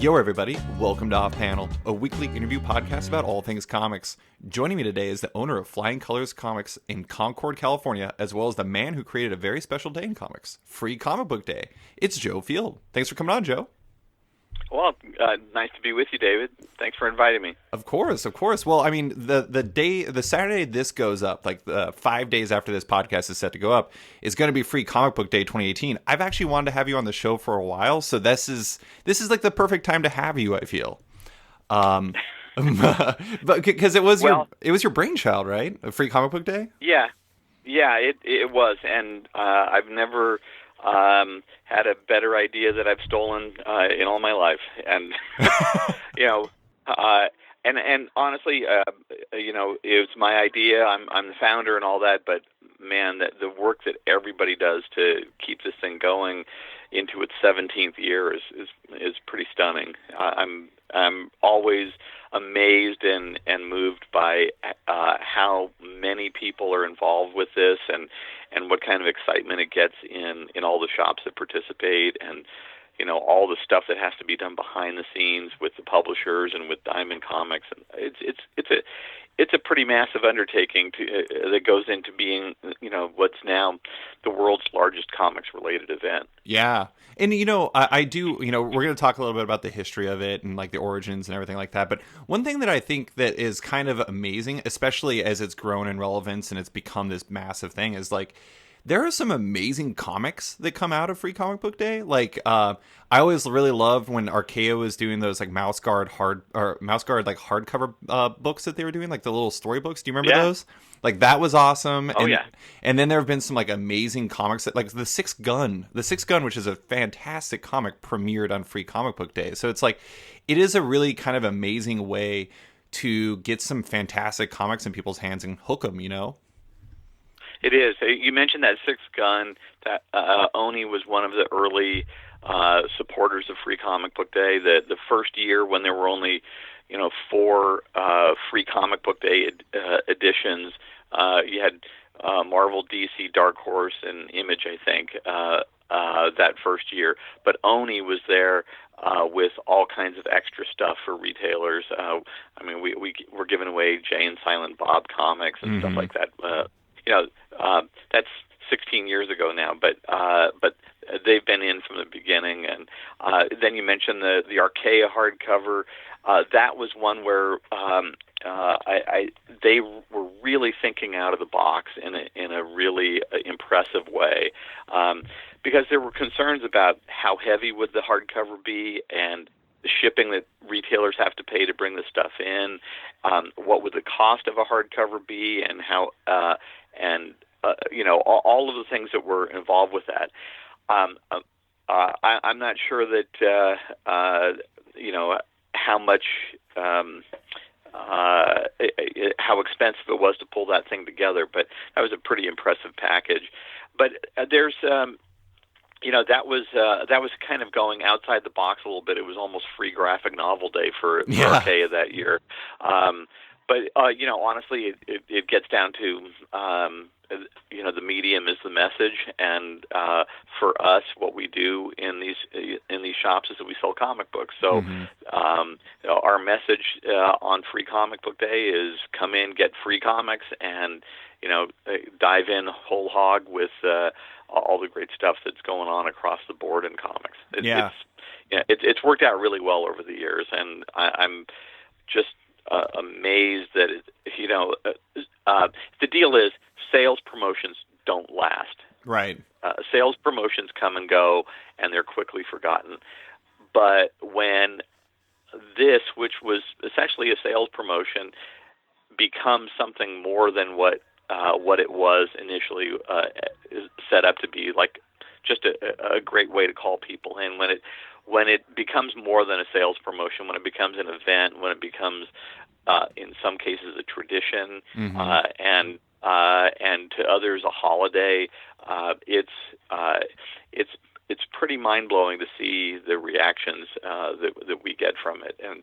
Yo, everybody. Welcome to Off Panel, a weekly interview podcast about all things comics. Joining me today is the owner of Flying Colors Comics in Concord, California, as well as the man who created a very special day in comics, Free Comic Book Day. It's Joe Field. Thanks for coming on, Joe. Well, nice to be with you, David. Thanks for inviting me. Of course. Well, I mean, the Saturday this goes up, like 5 days after this podcast is set to go up, is going to be Free Comic Book Day 2018. I've actually wanted to have you on the show for a while, so this is like the perfect time to have you, I feel. But because it was your brainchild, right? Free Comic Book Day? Yeah, it was, and I've never had a better idea that I've stolen in all my life, and and honestly, it was my idea. I'm the founder and all that, but man, the work that everybody does to keep this thing going into its 17th year is pretty stunning. I'm always amazed and moved by how many people are involved with this and what kind of excitement it gets in all the shops that participate, and all the stuff that has to be done behind the scenes with the publishers and with Diamond Comics. And it's a pretty massive undertaking that goes into being what's now the world's largest comics related event. Yeah. And I do, we're going to talk a little bit about the history of it and like the origins and everything like that. But one thing that I think that is kind of amazing, especially as it's grown in relevance and it's become this massive thing, is like there are some amazing comics that come out of Free Comic Book Day. Like I always really loved when Archaea was doing those like Mouse Guard like hardcover books that they were doing, like the little storybooks. Do you remember those? Like that was awesome. And then there have been some like amazing comics that, like the Sixth Gun, which is a fantastic comic, premiered on Free Comic Book Day. So it's like it is a really kind of amazing way to get some fantastic comics in people's hands and hook them. It is. You mentioned that Sixth Gun. That Oni was one of the early supporters of Free Comic Book Day. The first year when there were only 4 Free Comic Book Day editions, you had Marvel, DC, Dark Horse, and Image, I think, that first year. But Oni was there with all kinds of extra stuff for retailers. We're giving away Jay and Silent Bob comics and stuff like that. That's 16 years ago now, but they've been in from the beginning. And then you mentioned the Archaea hardcover. That was one where they were really thinking out of the box in a really impressive way, because there were concerns about how heavy would the hardcover be and the shipping that retailers have to pay to bring the stuff in. What would the cost of a hardcover be, and how all of the things that were involved with that. I'm not sure that how much how expensive it was to pull that thing together, but that was a pretty impressive package. But there's that was kind of going outside the box a little bit. It was almost free graphic novel day for Archaea that year. But honestly, it gets down to the medium is the message, and for us, what we do in these shops is that we sell comic books. So our message on Free Comic Book Day is come in, get free comics, and dive in whole hog with all the great stuff that's going on across the board in comics. It's worked out really well over the years, and I'm just amazed that the deal is sales promotions don't last. Right. Sales promotions come and go, and they're quickly forgotten. But when this, which was essentially a sales promotion, becomes something more than what it was initially set up to be, like just a great way to call people in. When it becomes more than a sales promotion, when it becomes an event, when it becomes, in some cases, a tradition, and to others a holiday, it's pretty mind blowing to see the reactions that we get from it, and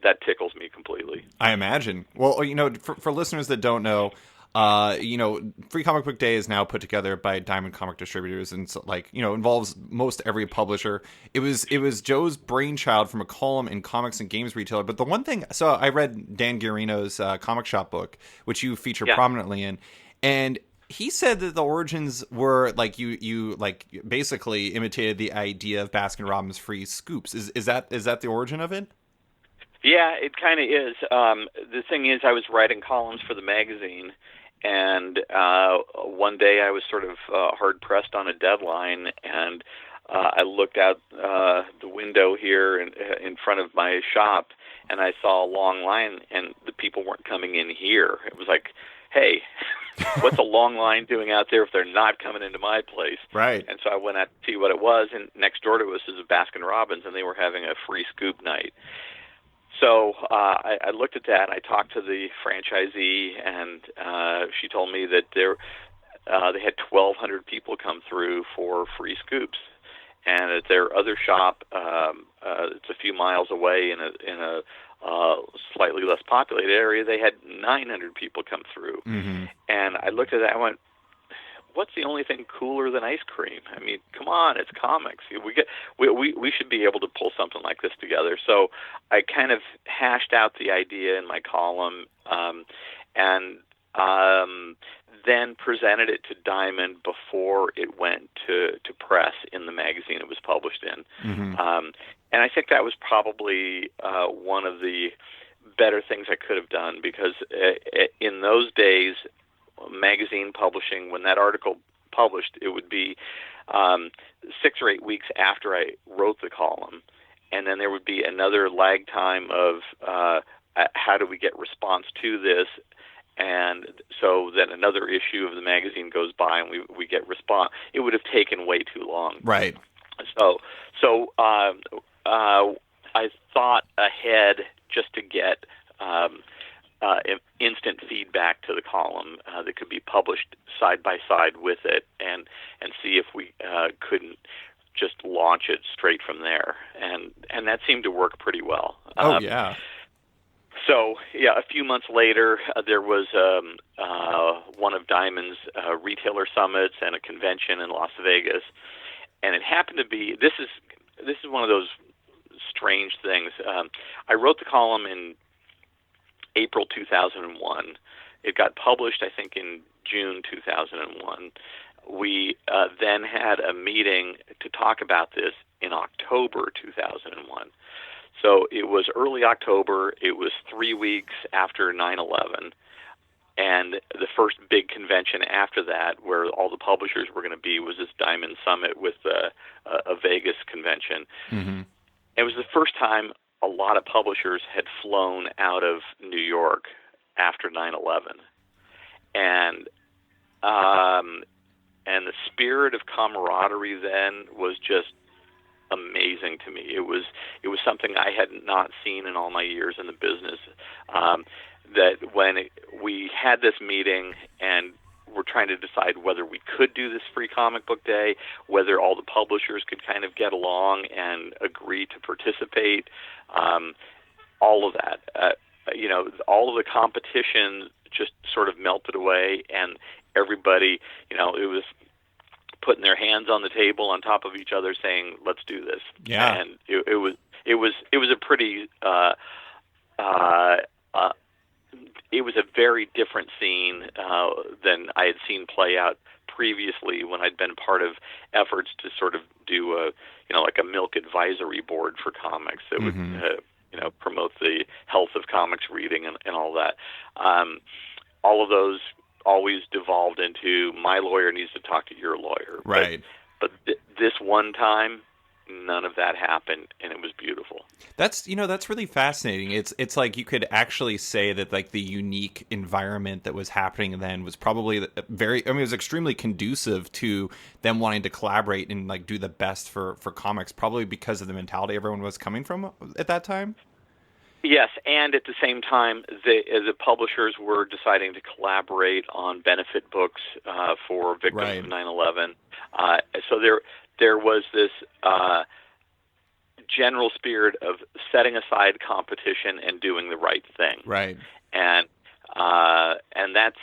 that tickles me completely. I imagine. Well, for listeners that don't know, Free Comic Book Day is now put together by Diamond Comic Distributors, and so, involves most every publisher. It was Joe's brainchild from a column in Comics and Games Retailer. But the one thing, so I read Dan Guarino's Comic Shop book, which you feature Yeah. prominently in, and he said that the origins were like you basically imitated the idea of Baskin Robbins free scoops. Is that the origin of it? Yeah, it kind of is. The thing is, I was writing columns for the magazine, and one day I was sort of hard pressed on a deadline, and I looked out the window here in front of my shop, and I saw a long line, and the people weren't coming in here. It was like, hey, what's a long line doing out there if they're not coming into my place? Right. And so I went out to see what it was, and next door to us is a Baskin Robbins, and they were having a free scoop night. So I looked at that. I talked to the franchisee, and she told me that they had 1,200 people come through for free scoops, and at their other shop, it's a few miles away in a slightly less populated area, they had 900 people come through. Mm-hmm. And I looked at that and went, what's the only thing cooler than ice cream? I mean, come on, it's comics. We should be able to pull something like this together. So I kind of hashed out the idea in my column, and then presented it to Diamond before it went to press in the magazine it was published in. Mm-hmm. And I think that was probably one of the better things I could have done, because in those days, magazine publishing, when that article published, it would be 6 or 8 weeks after I wrote the column, and then there would be another lag time of how do we get response to this, and so then another issue of the magazine goes by and we get response. It would have taken way too long. Right. So I thought ahead just to get instant feedback to the column that could be published side by side with it, and see if we couldn't just launch it straight from there, and that seemed to work pretty well. Oh yeah. So yeah, a few months later, there was one of Diamond's retailer summits and a convention in Las Vegas, and it happened to be this is one of those strange things. I wrote the column in April 2001. It got published, I think, in June 2001. We then had a meeting to talk about this in October 2001. So it was early October. It was 3 weeks after 9/11. And the first big convention after that, where all the publishers were going to be, was this Diamond Summit with a Vegas convention. Mm-hmm. It was the first time a lot of publishers had flown out of New York after 9/11, and the spirit of camaraderie then was just amazing to me. It was something I had not seen in all my years in the business. That when we had this meeting and we're trying to decide whether we could do this free comic book day, whether all the publishers could kind of get along and agree to participate, all of that, all of the competition just sort of melted away, and everybody, it was putting their hands on the table on top of each other saying, let's do this. Yeah. And it was a pretty, it was a very different scene than I had seen play out previously when I'd been part of efforts to sort of do like a milk advisory board for comics that would promote the health of comics reading and all that. All of those always devolved into my lawyer needs to talk to your lawyer. Right. But this one time, none of that happened, and it was beautiful. That's really fascinating. It's like you could actually say that like the unique environment that was happening then was probably it was extremely conducive to them wanting to collaborate and like do the best for comics, probably because of the mentality everyone was coming from at that time. Yes, and at the same time, the publishers were deciding to collaborate on benefit books for victims of 9/11. So there was this general spirit of setting aside competition and doing the right thing. Right. And that's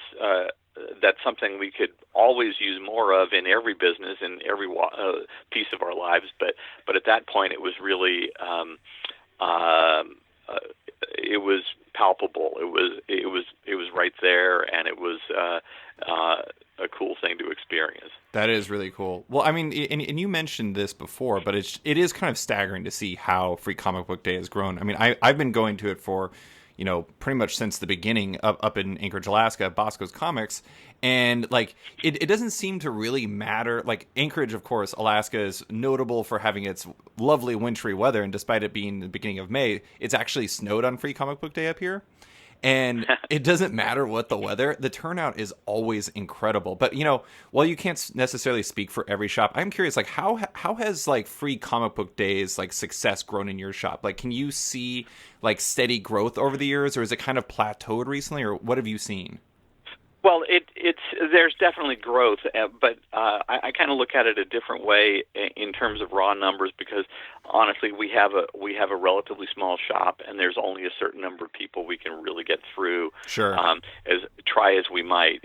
that's something we could always use more of in every business, in every piece of our lives. But at that point, it was really uh, it was palpable. It was right there, and it was a cool thing to experience. That is really cool. Well, I mean, and you mentioned this before, but it is kind of staggering to see how Free Comic Book Day has grown. I mean, I've been going to it for, pretty much since the beginning up in Anchorage, Alaska, Bosco's Comics, and like it doesn't seem to really matter. Like Anchorage, of course, Alaska is notable for having its lovely wintry weather, and despite it being the beginning of May, it's actually snowed on Free Comic Book Day up here. And it doesn't matter what the weather, the turnout is always incredible. But, while you can't necessarily speak for every shop, I'm curious, like, how has, like, Free Comic Book Days, like, success grown in your shop? Like, can you see, like, steady growth over the years, or is it kind of plateaued recently, or what have you seen? Well, there's definitely growth, but I kind of look at it a different way in terms of raw numbers, because honestly, we have a relatively small shop, and there's only a certain number of people we can really get through. Sure. Try as we might,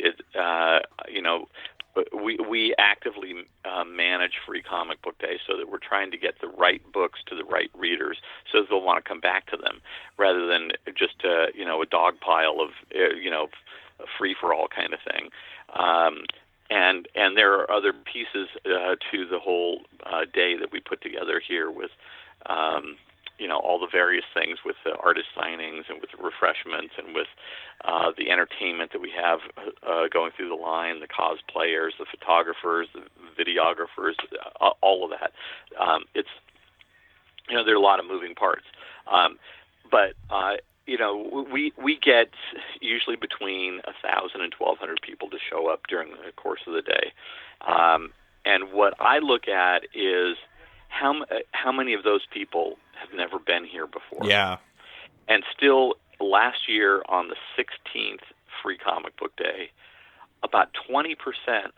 we actively manage Free Comic Book Day so that we're trying to get the right books to the right readers, so that they'll want to come back to them, rather than just a dog pile of a free-for-all kind of thing. And there are other pieces to the whole day that we put together here with all the various things, with the artist signings and with the refreshments and with the entertainment that we have going through the line, the cosplayers, the photographers, the videographers, all of that. There are a lot of moving parts. But we get usually between 1,000 and 1,200 people to show up during the course of the day. And what I look at is how many of those people have never been here before. Yeah. And still, last year on the 16th Free Comic Book Day, about 20%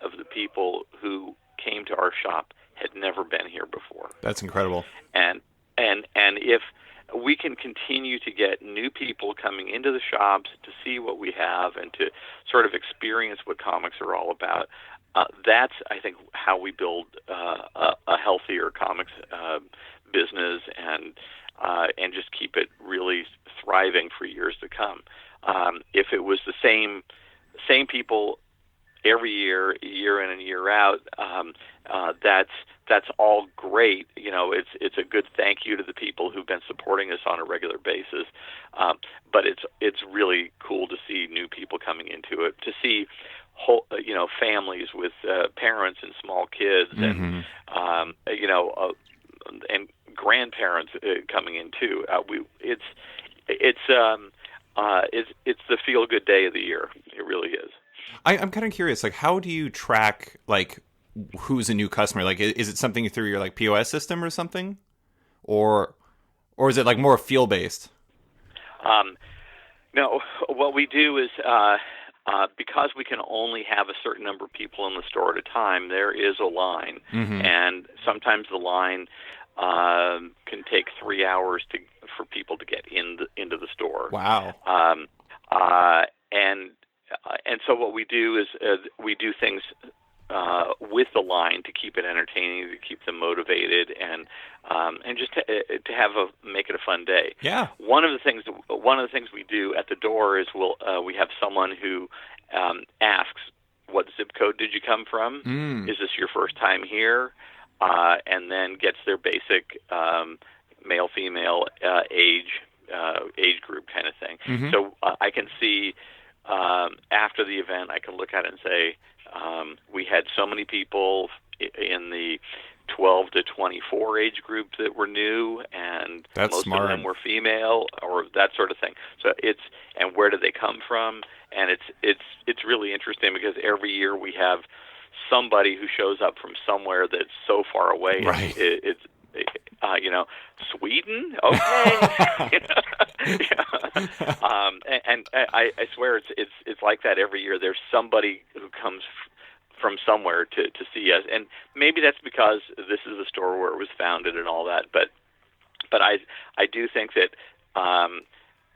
of the people who came to our shop had never been here before. That's incredible. And if we can continue to get new people coming into the shops to see what we have and to sort of experience what comics are all about, that's, I think, how we build a healthier comics business and just keep it really thriving for years to come. If it was the same people every year, year in and year out, that's all great. It's a good thank you to the people who've been supporting us on a regular basis. But it's really cool to see new people coming into it, to see whole, families with parents and small kids, Mm-hmm. and grandparents coming in too. It's the feel good day of the year. It really is. I'm kind of curious, like, how do you track, like, who's a new customer? Like, is it something through your, like, POS system or something? Or is it, like, more field-based? No, what we do is, because we can only have a certain number of people in the store at a time, there is a line. Mm-hmm. And sometimes the line can take 3 hours for people to get into the store. Wow. And so what we do is we do things with the line to keep it entertaining, to keep them motivated, and just to make it a fun day. Yeah. One of the things we do at the door is we have someone who asks, "What zip code did you come from? Is this your first time here?" And then gets their basic male, female, age group kind of thing. Mm-hmm. So I can see. After the event, I can look at it and say, we had so many people in the 12 to 24 age group that were new, and That's most smart. of them were female, or that sort of thing. So and where did they come from? And it's really interesting, because every year we have somebody who shows up from somewhere that's so far away. Right. It's Sweden, okay. And I swear it's like that every year. There's somebody who comes from somewhere to see us, and maybe that's because this is the store where it was founded and all that. But I do think that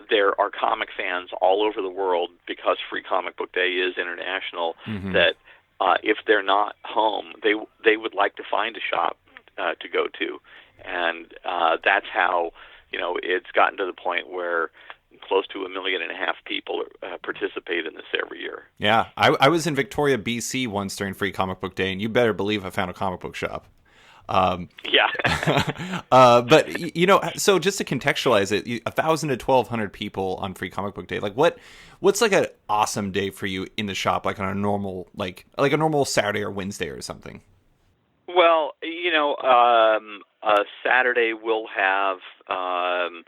there are comic fans all over the world, because Free Comic Book Day is international, Hmm. that if they're not home, they would like to find a shop to go to, and that's how it's gotten to the point where close to 1.5 million people participate in this every year. Yeah, I was in Victoria, BC once during Free Comic Book Day, and you better believe I found a comic book shop. Yeah. But so just to contextualize it, 1,000 to 1,200 people on Free Comic Book Day. Like what's like an awesome day for you in the shop? Like on a normal like a normal Saturday or Wednesday or something. Well, Saturday we'll have 200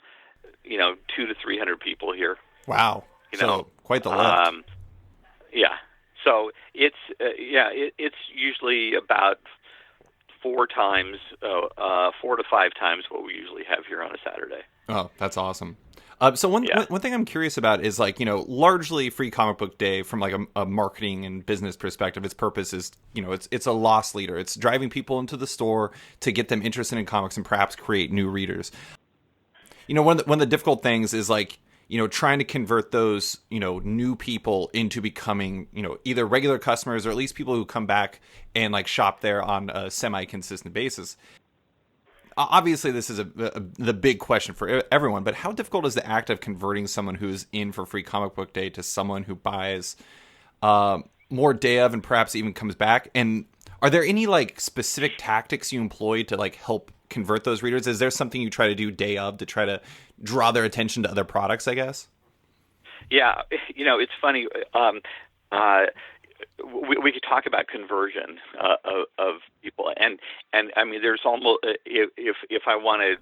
to 300 people here. Wow. You know, So quite the lift. yeah. So it's usually about 4 to 5 times what we usually have here on a Saturday. Oh, that's awesome. So one Yeah. one thing I'm curious about is largely Free Comic Book Day from like a marketing and business perspective. Its purpose is it's a loss leader. It's driving people into the store to get them interested in comics and perhaps create new readers. One of the difficult things is trying to convert those new people into becoming either regular customers or at least people who come back and shop there on a semi-consistent basis. Obviously this is the big question for everyone, but how difficult is the act of converting someone who's in for Free Comic Book Day to someone who buys more day of and perhaps even comes back? And are there any specific tactics you employ to help convert those readers? Is there something you try to do day of to try to draw their attention to other products, I guess? Yeah, it's funny. We could talk about conversion of people, and I mean, there's almost if I want to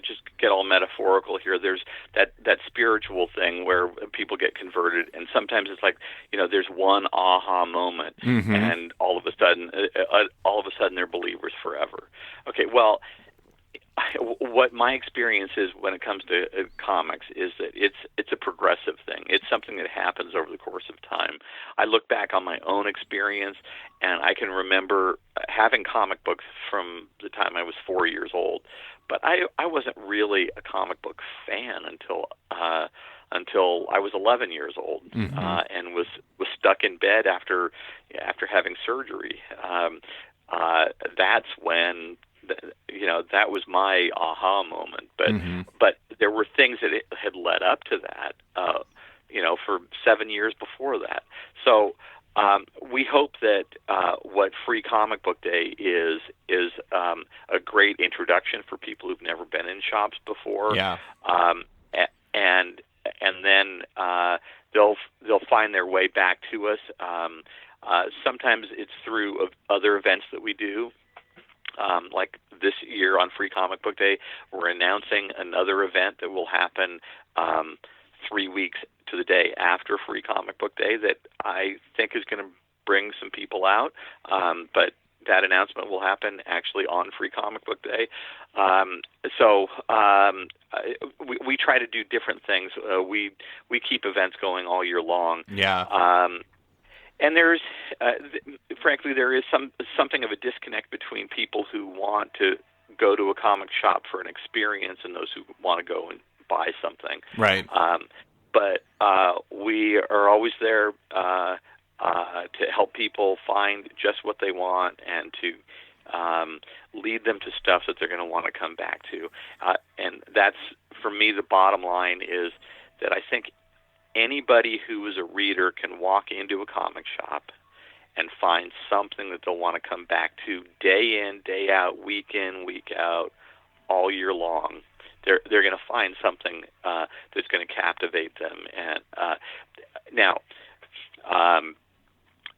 just get all metaphorical here, there's that spiritual thing where people get converted, and sometimes it's there's one aha moment, Mm-hmm. and all of a sudden they're believers forever. Okay, well, what my experience is when it comes to comics is that it's a progressive thing. It's something that happens over the course of time. I look back on my own experience, and I can remember having comic books from the time I was 4 years old, but I wasn't really a comic book fan until I was 11 years old, Mm-hmm. and was stuck in bed after having surgery. That's when that was my aha moment. But Mm-hmm. but there were things that had led up to that, for 7 years before that. So we hope that what Free Comic Book Day is a great introduction for people who've never been in shops before. Yeah. And then they'll find their way back to us. Sometimes it's through other events that we do. Like this year on Free Comic Book Day, we're announcing another event that will happen 3 weeks to the day after Free Comic Book Day that I think is going to bring some people out. But that announcement will happen actually on Free Comic Book Day. We try to do different things. We keep events going all year long. Yeah. And there's, frankly, there is something of a disconnect between people who want to go to a comic shop for an experience and those who want to go and buy something. Right. But we are always there to help people find just what they want and to lead them to stuff that they're going to want to come back to. And that's, for me, the bottom line is that I think anybody who is a reader can walk into a comic shop and find something that they'll want to come back to day in, day out, week in, week out, all year long. They're going to find something that's going to captivate them. And now,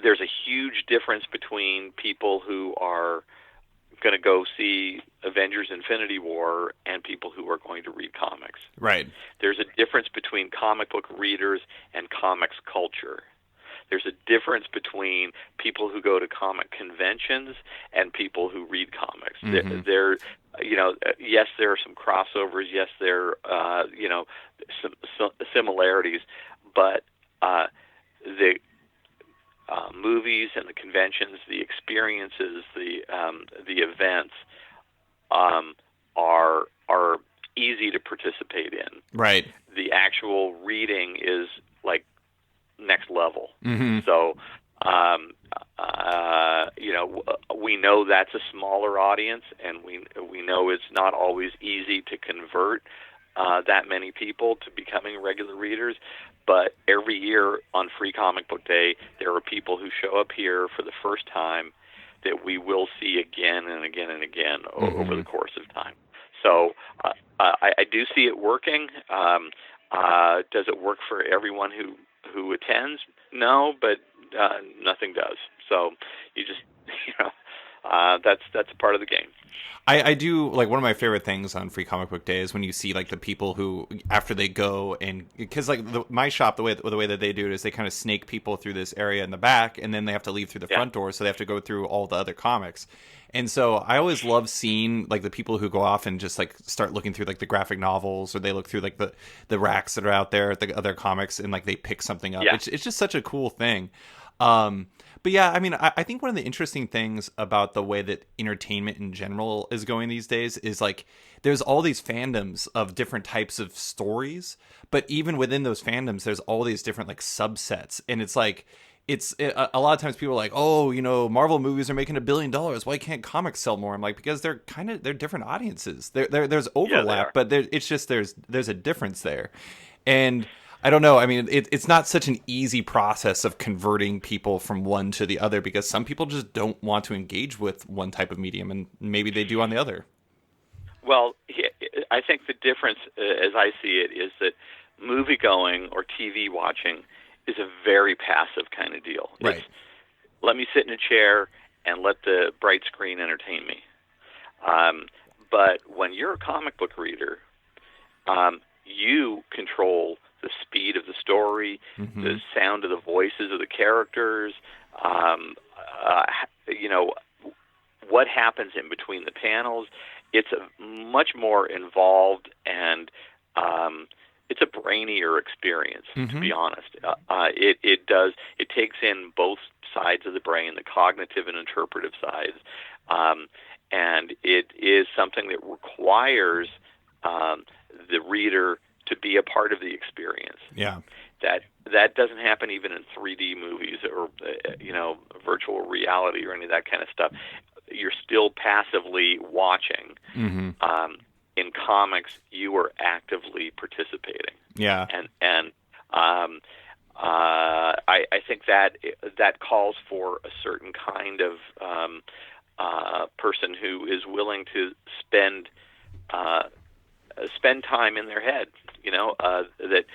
there's a huge difference between people who are going to go see Avengers Infinity War and people who are going to read comics. Right. There's a difference between comic book readers and comics culture. There's a difference between people who go to comic conventions and people who read comics. Mm-hmm. Yes, there are some crossovers. Yes, there are, some similarities, but the movies and the conventions, the experiences, the events are easy to participate in. Right. The actual reading is like next level. Mm-hmm. So, we know that's a smaller audience, and we know it's not always easy to convert that many people to becoming regular readers. But every year on Free Comic Book Day, there are people who show up here for the first time that we will see again and again and again over the course of time. So I do see it working. Does it work for everyone who attends? No, but nothing does. So you just, that's a part of the game. I do, like, one of my favorite things on Free Comic Book Day is when you see, like, the people who, after they go, and because, like, my shop, the way that they do it is they kind of snake people through this area in the back, and then they have to leave through the front door, so they have to go through all the other comics. And so I always love seeing, like, the people who go off and just, like, start looking through, like, the graphic novels, or they look through, like, the racks that are out there, the other comics, and, like, they pick something up. It's just such a cool thing. But yeah, I mean, I think one of the interesting things about the way that entertainment in general is going these days is, like, there's all these fandoms of different types of stories, but even within those fandoms, there's all these different, like, subsets. And it's like, a lot of times people are like, oh, Marvel movies are making $1 billion. Why can't comics sell more? I'm like, because they're different audiences. There's overlap, but it's just, there's a difference there. And I don't know. I mean, it's not such an easy process of converting people from one to the other, because some people just don't want to engage with one type of medium, and maybe they do on the other. Well, I think the difference, as I see it, is that movie-going or TV watching is a very passive kind of deal. Right. It's, let me sit in a chair and let the bright screen entertain me. But when you're a comic book reader, you control the speed of the story, the sound of the voices of the characters, what happens in between the panels. It's a much more involved and it's a brainier experience, to be honest. It takes in both sides of the brain, the cognitive and interpretive sides, and it is something that requires the reader to be a part of the experience. Yeah. That doesn't happen even in 3D movies or virtual reality or any of that kind of stuff. You're still passively watching. In comics, you are actively participating. Yeah. And I think that calls for a certain kind of person who is willing to spend time in their head. That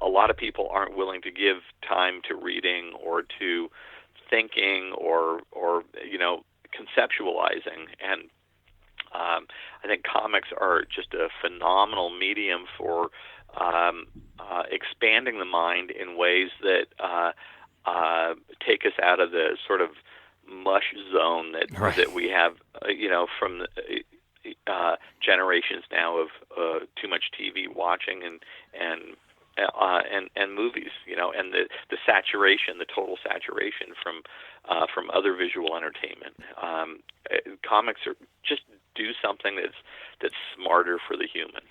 a lot of people aren't willing to give time to reading or to thinking or conceptualizing. And I think comics are just a phenomenal medium for expanding the mind in ways that take us out of the sort of mush zone that we have, from the generations now of too much TV watching and movies, and the saturation, the total saturation from other visual entertainment. Comics are just do something that's smarter for the human.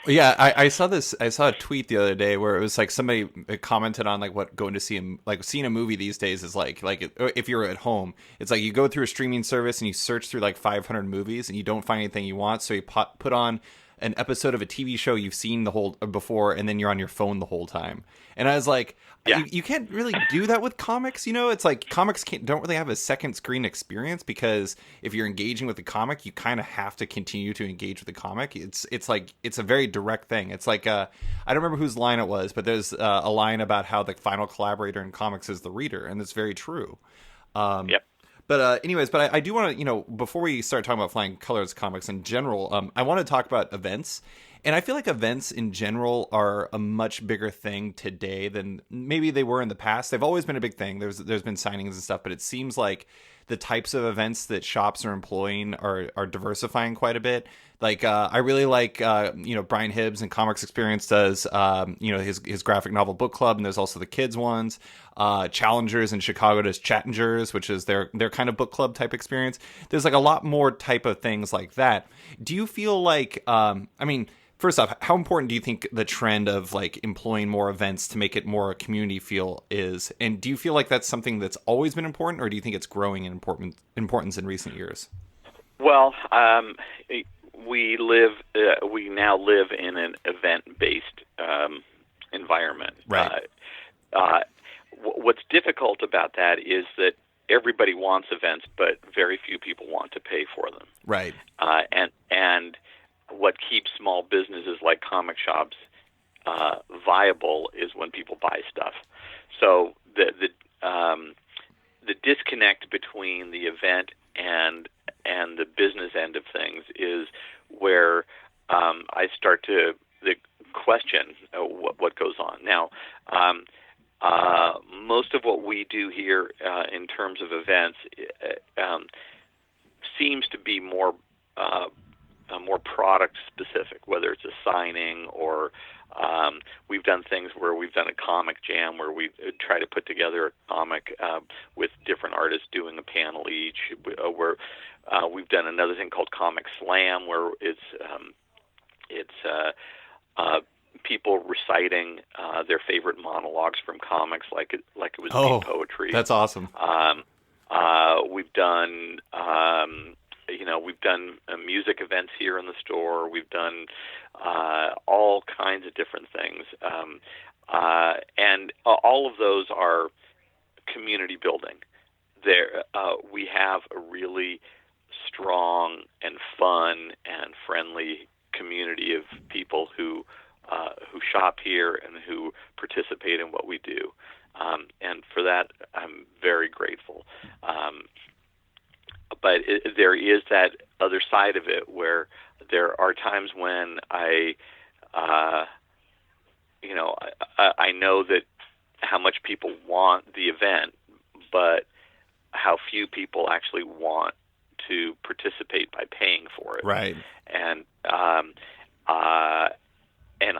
Yeah, I saw this. I saw a tweet the other day where it was like somebody commented on, like, what going to see seeing a movie these days is like if you're at home, it's like you go through a streaming service and you search through like 500 movies and you don't find anything you want, so you put on an episode of a TV show you've seen the whole before, and then you're on your phone the whole time. And I was like, you can't really do that with comics. It's like comics don't really have a second screen experience, because if you're engaging with the comic, you kind of have to continue to engage with the comic. It's like it's a very direct thing. It's like I don't remember whose line it was, but there's a line about how the final collaborator in comics is the reader, and it's very true. But anyways, I do want to, before we start talking about Flying Colors comics in general, I want to talk about events. And I feel like events in general are a much bigger thing today than maybe they were in the past. They've always been a big thing. There's been signings and stuff, but it seems like the types of events that shops are employing are diversifying quite a bit. Like I really like Brian Hibbs and Comics Experience does his graphic novel book club, and there's also the kids ones. Challengers in Chicago does Chattingers, which is their kind of book club type experience. There's like a lot more type of things like that. Do you feel like first off, how important do you think the trend of like employing more events to make it more a community feel is? And do you feel like that's something that's always been important, or do you think it's growing in importance in recent years? Well, we now live in an event-based environment. Right. What's difficult about that is that everybody wants events, but very few people want to pay for them. Right. And what keeps small businesses like comic shops viable is when people buy stuff. So the disconnect between the event and the business end of things is where I start to question what goes on. Now, most of what we do here in terms of events seems to be more product specific, whether it's a signing or we've done things where we've done a comic jam where we try to put together a comic with different artists doing a panel each. Where we've done another thing called Comic Slam, where it's people reciting their favorite monologues from comics, like it was deep poetry. That's awesome. We've done we've done music events here in the store. We've done all kinds of different things, and all of those are community building. There, we have a really strong and fun and friendly community of people who shop here and who participate in what we do, and for that I'm very grateful. But there is that other side of it where there are times when I know that how much people want the event, but how few people actually want to participate by paying for it. Right. And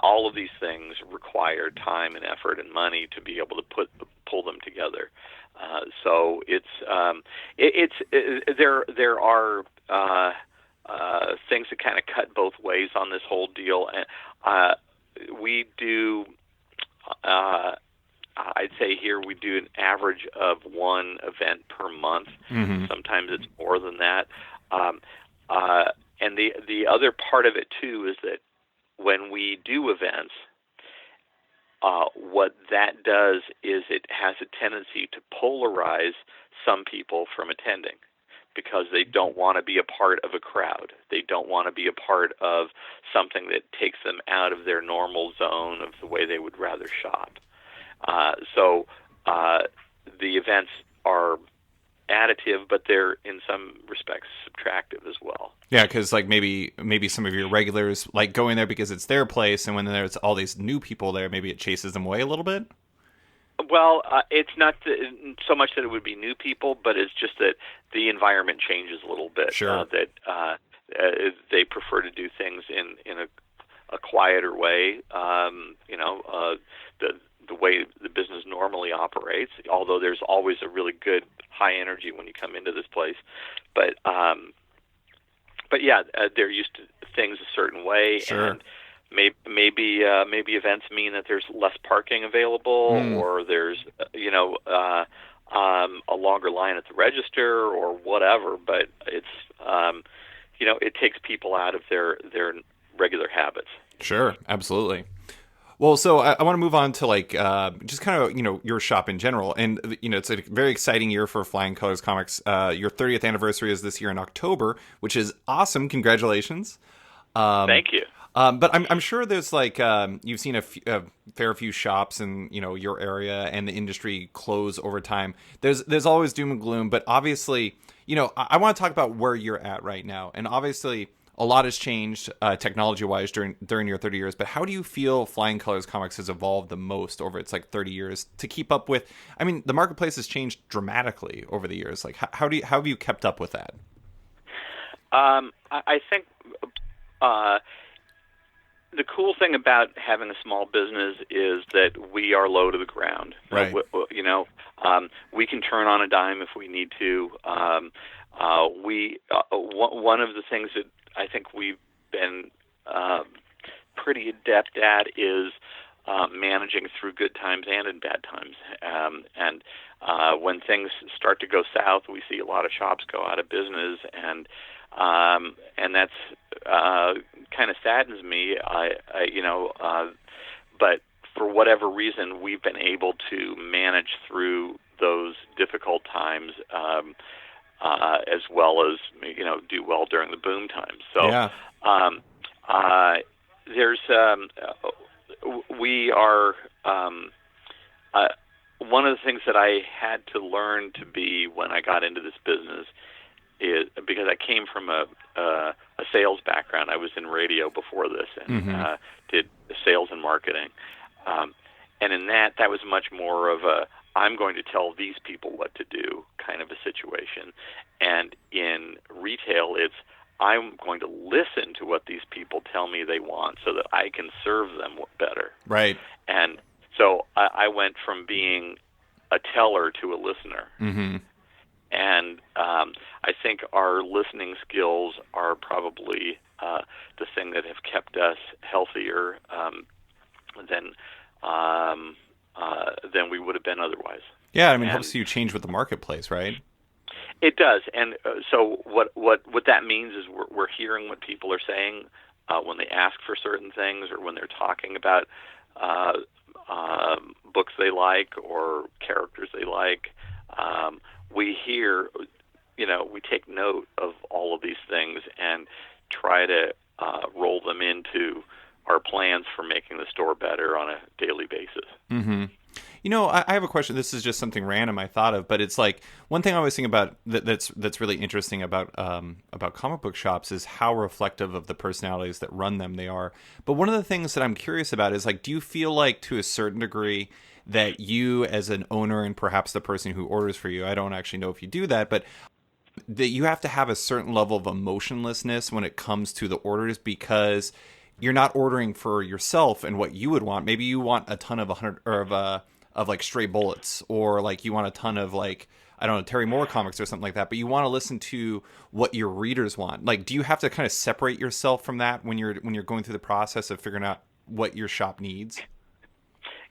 all of these things require time and effort and money to be able to pull them together. So there are things that kind of cut both ways on this whole deal. And we do, I'd say here we do an average of one event per month. Mm-hmm. Sometimes it's more than that. And the other part of it too is that when we do events, what that does is it has a tendency to polarize some people from attending because they don't want to be a part of a crowd. They don't want to be a part of something that takes them out of their normal zone of the way they would rather shop. So the events are additive, but they're in some respects subtractive as well. Yeah, because like maybe some of your regulars like going there because it's their place, and when there's all these new people there, maybe it chases them away a little bit. Well, it's not so much that it would be new people, but it's just that the environment changes a little bit. Sure. That they prefer to do things in a quieter way. The way the business normally operates, although there's always a really good high energy when you come into this place. But yeah, they're used to things a certain way. Sure. And maybe events mean that there's less parking available, or there's a longer line at the register or whatever. But it's it takes people out of their regular habits. Sure, absolutely. Well, so I want to move on to like just kind of your shop in general, and it's a very exciting year for Flying Colors Comics. Your 30th anniversary is this year in October, which is awesome. Congratulations! Thank you. But I'm sure there's like you've seen a fair few shops in your area and the industry close over time. There's always doom and gloom, but obviously I want to talk about where you're at right now, and obviously a lot has changed technology-wise during your 30 years, but how do you feel Flying Colors Comics has evolved the most over its like 30 years to keep up with? I mean, the marketplace has changed dramatically over the years. Like, how have you kept up with that? I think the cool thing about having a small business is that we are low to the ground. Right. We can turn on a dime if we need to. One of the things that I think we've been pretty adept at is managing through good times and in bad times. And when things start to go south, we see a lot of shops go out of business, and that's kind of saddens me. But for whatever reason, we've been able to manage through those difficult times as well as do well during the boom times. So Yeah. there's we are one of the things that I had to learn to be when I got into this business is because I came from a sales background. I was in radio before this and did sales and marketing. And in that was much more of a I'm going to tell these people what to do kind of a situation. And in retail, it's I'm going to listen to what these people tell me they want so that I can serve them better. Right. And so I went from being a teller to a listener. Mm-hmm. And I think our listening skills are probably the thing that have kept us healthier than we would have been otherwise. Yeah, I mean, it helps you change with the marketplace, right? It does, and so what that means is we're hearing what people are saying when they ask for certain things, or when they're talking about books they like or characters they like. We hear, we take note of all of these things and try to roll them into our plans for making the store better on a daily basis. Mm-hmm. I have a question. This is just something random I thought of, but it's like one thing I always think about that's really interesting about comic book shops is how reflective of the personalities that run them they are. But one of the things that I'm curious about is like, do you feel like to a certain degree that you as an owner and perhaps the person who orders for you, I don't actually know if you do that, but that you have to have a certain level of emotionlessness when it comes to the orders because you're not ordering for yourself and what you would want. Maybe you want a ton of 100 or of like stray bullets, or like you want a ton of like, I don't know, Terry Moore comics or something like that, but you want to listen to what your readers want. Like, do you have to kind of separate yourself from that when you're going through the process of figuring out what your shop needs?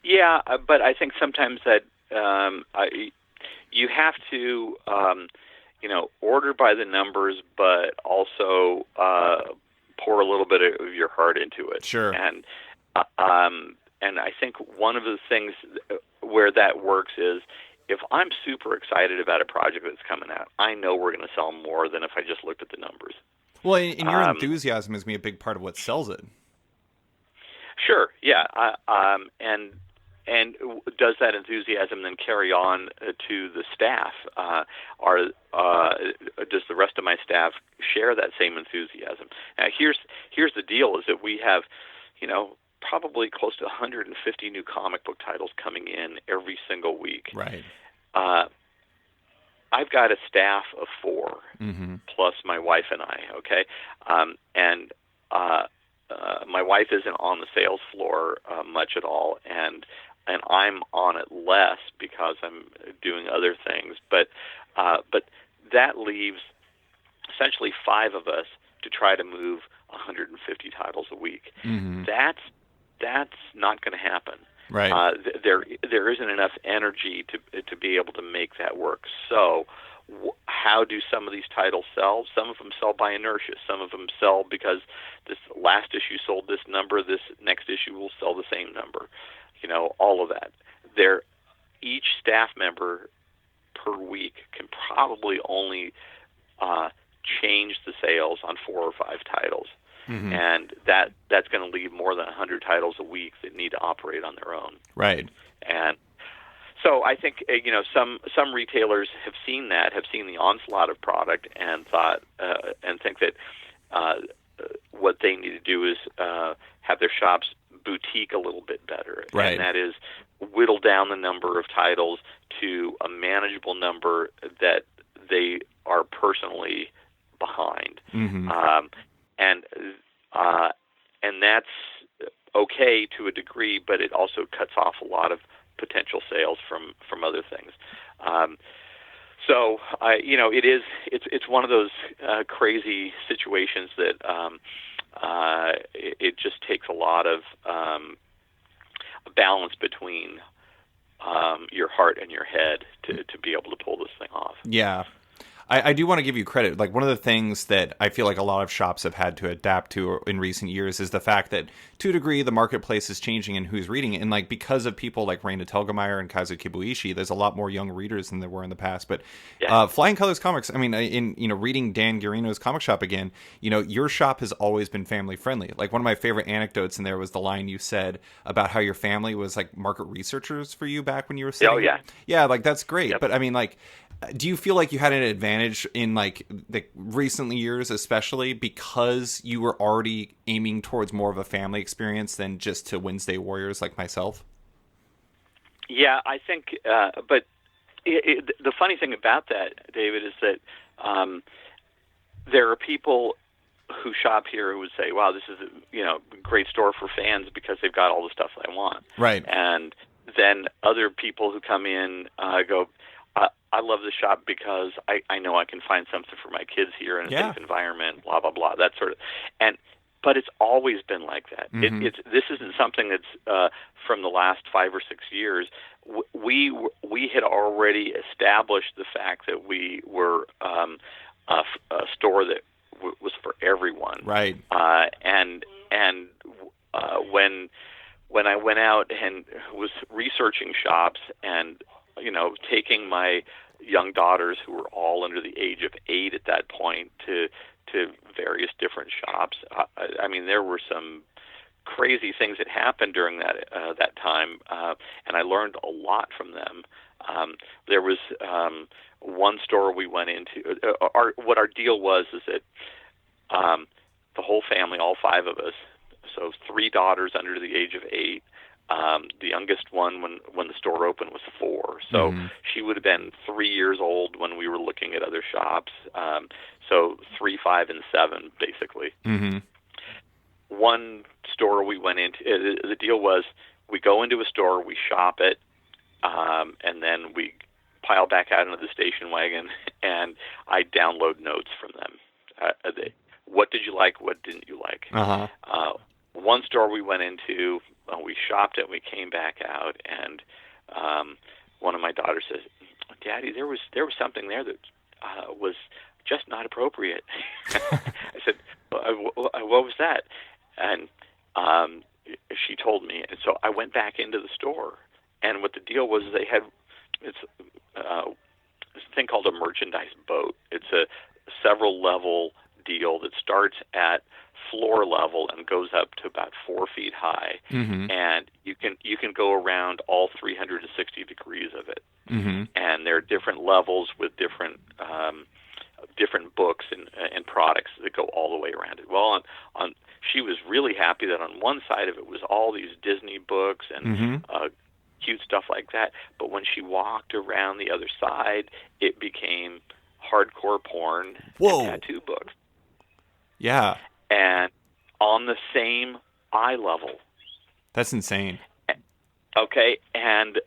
Yeah, but I think sometimes that you have to, order by the numbers, but also pour a little bit of your heart into it. Sure. And I think one of the things where that works is if I'm super excited about a project that's coming out, I know we're going to sell more than if I just looked at the numbers. Well, and your enthusiasm is going to be a big part of what sells it. Sure, yeah. And does that enthusiasm then carry on to the staff? Does the rest of my staff share that same enthusiasm? Now, here's the deal: is that we have, probably close to 150 new comic book titles coming in every single week. Right. I've got a staff of 4 plus my wife and I. Okay, and my wife isn't on the sales floor much at all, and I'm on it less because I'm doing other things. But that leaves essentially 5 of us to try to move 150 titles a week. Mm-hmm. That's not going to happen. Right. There isn't enough energy to be able to make that work. So how do some of these titles sell? Some of them sell by inertia. Some of them sell because this last issue sold this number. This next issue will sell the same number. All of that. Each staff member per week can probably only change the sales on 4 or 5 titles. Mm-hmm. And that's going to leave more than 100 titles a week that need to operate on their own. Right. And so I think some retailers have seen the onslaught of product and thought and think that what they need to do is have their shops boutique a little bit better, Right. and that is whittle down the number of titles to a manageable number that they are personally behind, Mm-hmm. and and that's okay to a degree, but it also cuts off a lot of potential sales from other things. So it's one of those crazy situations that it just takes a lot of balance between your heart and your head to be able to pull this thing off. Yeah. I do want to give you credit. Like, one of the things that I feel like a lot of shops have had to adapt to in recent years is the fact that, to a degree, the marketplace is changing and who's reading it. And like, because of people like Raina Telgemeier and Kazu Kibuishi, there's a lot more young readers than there were in the past. But Yeah. Flying Colors Comics, I mean, in reading Dan Guarino's comic shop again, your shop has always been family friendly. Like, one of my favorite anecdotes in there was the line you said about how your family was like market researchers for you back when you were sitting. Oh yeah. Yeah, like that's great. Yep. But I mean, like, do you feel like you had an advantage in like the recent years, especially because you were already aiming towards more of a family experience than just to Wednesday warriors like myself? Yeah, I think. But the funny thing about that, David, is that there are people who shop here who would say, "Wow, this is a great store for fans because they've got all the stuff that I want." Right. And then other people who come in go, I love the shop because I know I can find something for my kids here in a safe environment, blah, blah, blah, that sort of. But it's always been like that. Mm-hmm. This isn't something that's from the last 5 or 6 years. We had already established the fact that we were a store that was for everyone. Right. And when I went out and was researching shops and taking my young daughters, who were all under the age of 8 at that point, to various different shops. I mean, there were some crazy things that happened during that time, and I learned a lot from them. There was one store we went into. What our deal was is that the whole family, all 5 of us, so 3 daughters under the age of 8. The youngest one, when the store opened, was 4. So she would have been 3 years old when we were looking at other shops. So 3, 5, and 7, basically. Mm-hmm. One store we went into, the deal was we go into a store, we shop it, and then we pile back out into the station wagon, and I download notes from them. What did you like? What didn't you like? Uh-huh. One store we went into, we shopped it, we came back out, and one of my daughters says, "Daddy, there was something there that was just not appropriate." I said, "What was that?" And she told me, and so I went back into the store, and what the deal was, they had this thing called a merchandise boat. It's a several level deal that starts at floor level and goes up to about 4 feet high, and you can go around all 360 degrees of it, and there are different levels with different books and products that go all the way around it. Well, she was really happy that on one side of it was all these Disney books and cute stuff like that, but when she walked around the other side, it became hardcore porn and tattoo books. Yeah. And on the same eye level. That's insane. Okay, and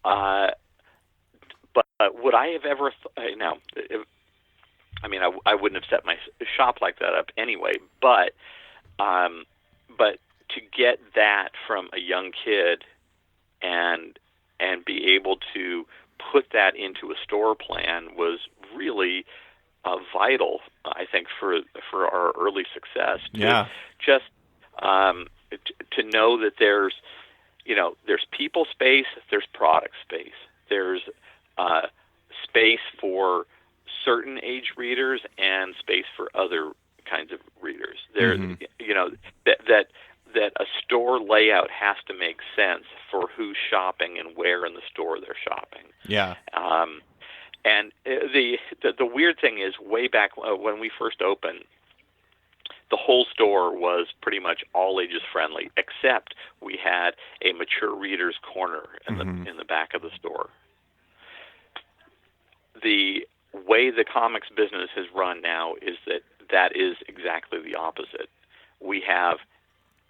but would I have ever now? I wouldn't have set my shop like that up anyway. But to get that from a young kid and be able to put that into a store plan was really vital, I think, for our early success. Just to know that there's people space, there's product space, there's space for certain age readers and space for other kinds of readers. There's that a store layout has to make sense for who's shopping and where in the store they're shopping. Yeah. And the weird thing is, way back when we first opened, the whole store was pretty much all ages friendly, except we had a mature readers corner in the back of the store. The way the comics business is run now is that is exactly the opposite. We have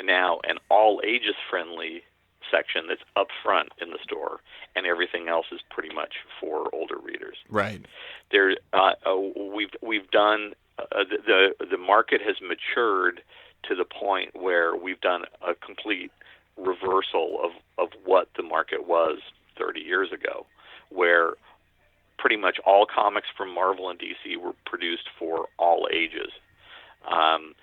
now an all ages friendly section that's up front in the store, and everything else is pretty much for older readers. Right. There, we've done the market has matured to the point where we've done a complete reversal of what the market was 30 years ago, where pretty much all comics from Marvel and DC were produced for all ages, and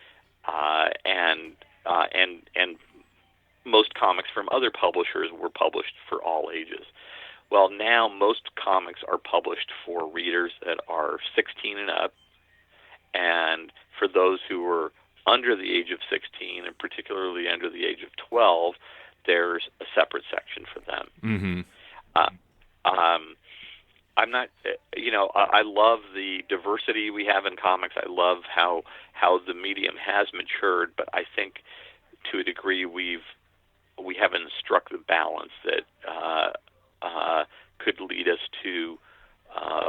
most comics from other publishers were published for all ages. Well, now most comics are published for readers that are 16 and up, and for those who are under the age of 16, and particularly under the age of 12, there's a separate section for them. Mm-hmm. I'm not, I love the diversity we have in comics. I love how the medium has matured, but I think to a degree we haven't struck the balance that could lead us to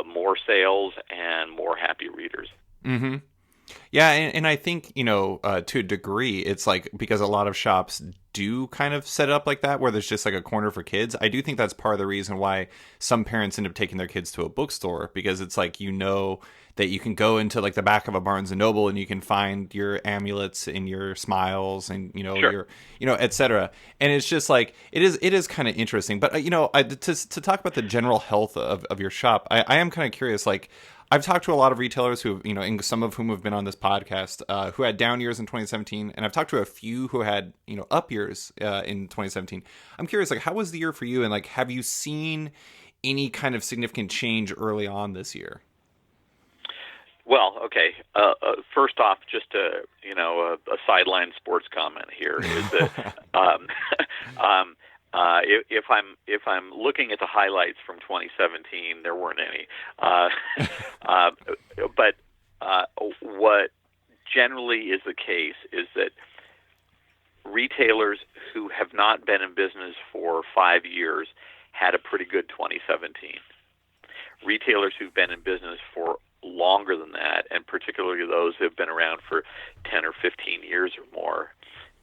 more sales and more happy readers. Mm-hmm. Yeah, and I think, to a degree, it's like because a lot of shops do kind of set it up like that, where there's just like a corner for kids. I do think that's part of the reason why some parents end up taking their kids to a bookstore, because it's like, that you can go into like the back of a Barnes and Noble and you can find your amulets and your smiles and, Sure. your, et cetera. And it's just like, it is kind of interesting. But, to talk about the general health of your shop, I am kind of curious, like, I've talked to a lot of retailers who, and some of whom have been on this podcast, who had down years in 2017, and I've talked to a few who had, up years in 2017. I'm curious, like, how was the year for you, and like, have you seen any kind of significant change early on this year? Well, okay. First off, just a sideline sports comment here is that if I'm looking at the highlights from 2017, there weren't any. But what generally is the case is that retailers who have not been in business for 5 years had a pretty good 2017. Retailers who've been in business for longer than that, and particularly those who have been around for 10 or 15 years or more,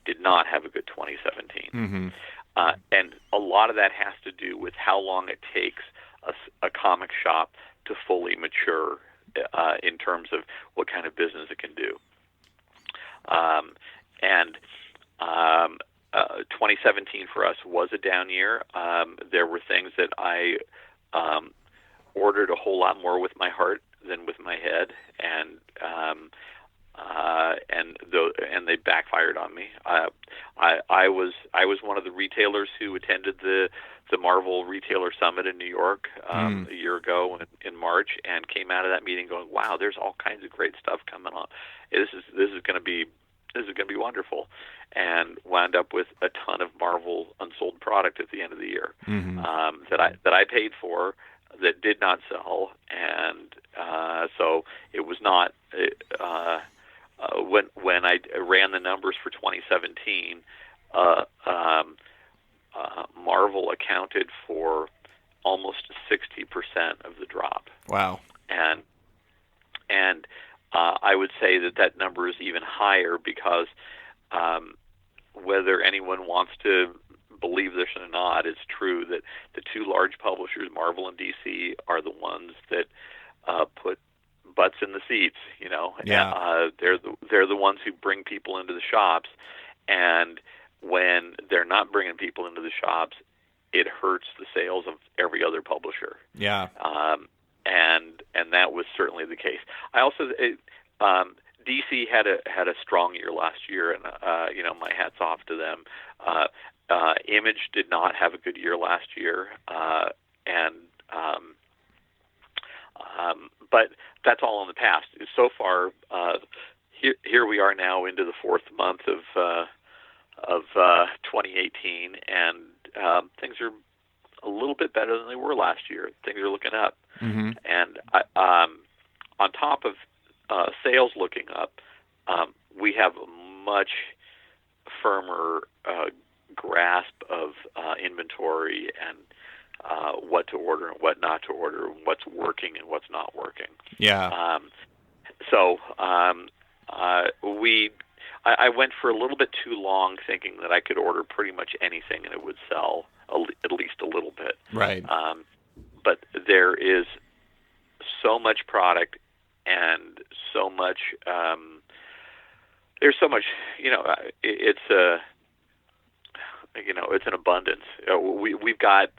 did not have a good 2017. Mm-hmm. And a lot of that has to do with how long it takes a comic shop to fully mature in terms of what kind of business it can do. 2017 for us was a down year. There were things that I ordered a whole lot more with my heart than with my head, and they backfired on me. I was one of the retailers who attended the Marvel Retailer Summit in New York a year ago in March, and came out of that meeting going, "Wow, there's all kinds of great stuff coming on. This is going to be wonderful," and wound up with a ton of Marvel unsold product at the end of the year that I paid for, that did not sell, and so it was not. When I ran the numbers for 2017, Marvel accounted for almost 60% of the drop. Wow. And I would say that number is even higher because whether anyone wants to believe this or not, it's true that the two large publishers, Marvel and DC, are the ones that put butts in the seats. Yeah. They're the ones who bring people into the shops, and when they're not bringing people into the shops, it hurts the sales of every other publisher. Yeah. And that was certainly the case. I also DC had a strong year last year, and my hat's off to them. Image did not have a good year last year, but that's all in the past. So far, here we are now into the fourth month of 2018, and things are a little bit better than they were last year. Things are looking up, and on top of sales looking up, we have a much firmer grasp of inventory and what to order and what not to order, what's working and what's not working. Yeah. So I went for a little bit too long thinking that I could order pretty much anything and it would sell at least a little bit. Right. But there is so much product and so much. There's so much. It's it's an abundance. We've got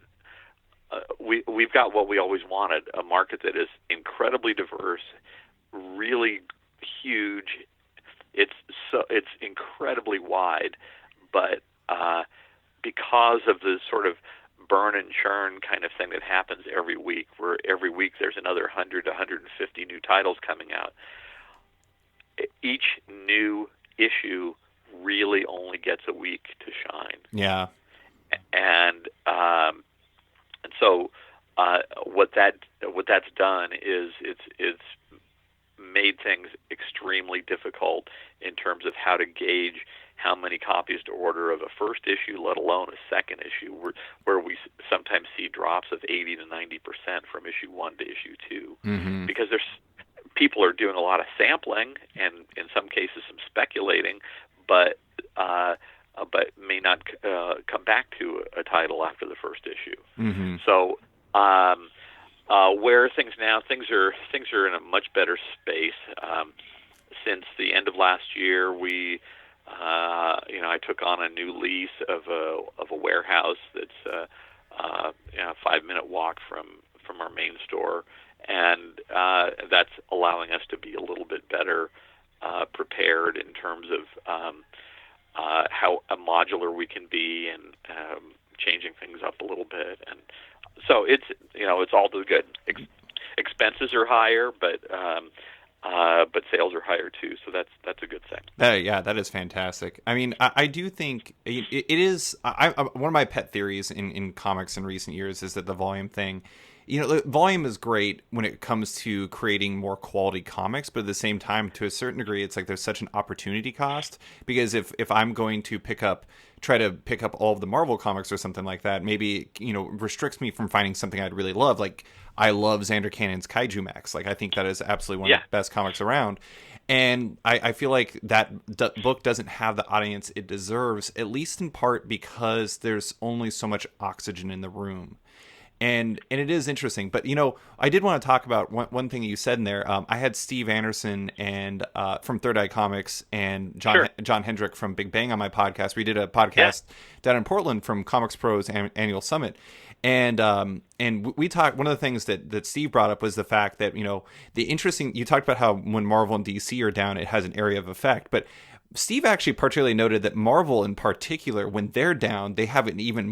what we always wanted, a market that is incredibly diverse, really huge. It's incredibly wide, but because of the sort of burn and churn kind of thing that happens every week, where every week there's another 100 to 150 new titles coming out, each new issue really only gets a week to shine. Yeah. And so what that's done is it's made things extremely difficult in terms of how to gauge how many copies to order of a first issue, let alone a second issue, where we sometimes see drops of 80 to 90% from issue 1 to issue 2, Mm-hmm. because people are doing a lot of sampling and in some cases some speculating, but may not come back to a title after the first issue. Mm-hmm. So where are things now? Things are in a much better space. Since the end of last year, I took on a new lease of a warehouse that's a 5-minute walk from our main store, and that's allowing us to be a little bit better prepared in terms of how modular we can be and changing things up a little bit. And so it's all to the good. Expenses are higher, but sales are higher too. So that's a good thing. That is fantastic. I mean, I do think it is. One of my pet theories in comics in recent years is that the volume thing. Volume is great when it comes to creating more quality comics, but at the same time, to a certain degree, it's like there's such an opportunity cost, because if I'm going to try to pick up all of the Marvel comics or something like that, maybe, restricts me from finding something I'd really love. Like, I love Xander Cannon's Kaiju Max. Like, I think that is absolutely one of the best comics around. And I feel like that book doesn't have the audience it deserves, at least in part because there's only so much oxygen in the room. And it is interesting, but I did want to talk about one thing you said in there. I had Steve Anderson and from Third Eye Comics and John Hendrick from Big Bang on my podcast. We did a podcast down in Portland from Comics Pro's annual summit, and we talked. One of the things that Steve brought up was the fact that you talked about how when Marvel and DC are down, it has an area of effect, but Steve actually particularly noted that Marvel in particular, when they're down, they have an even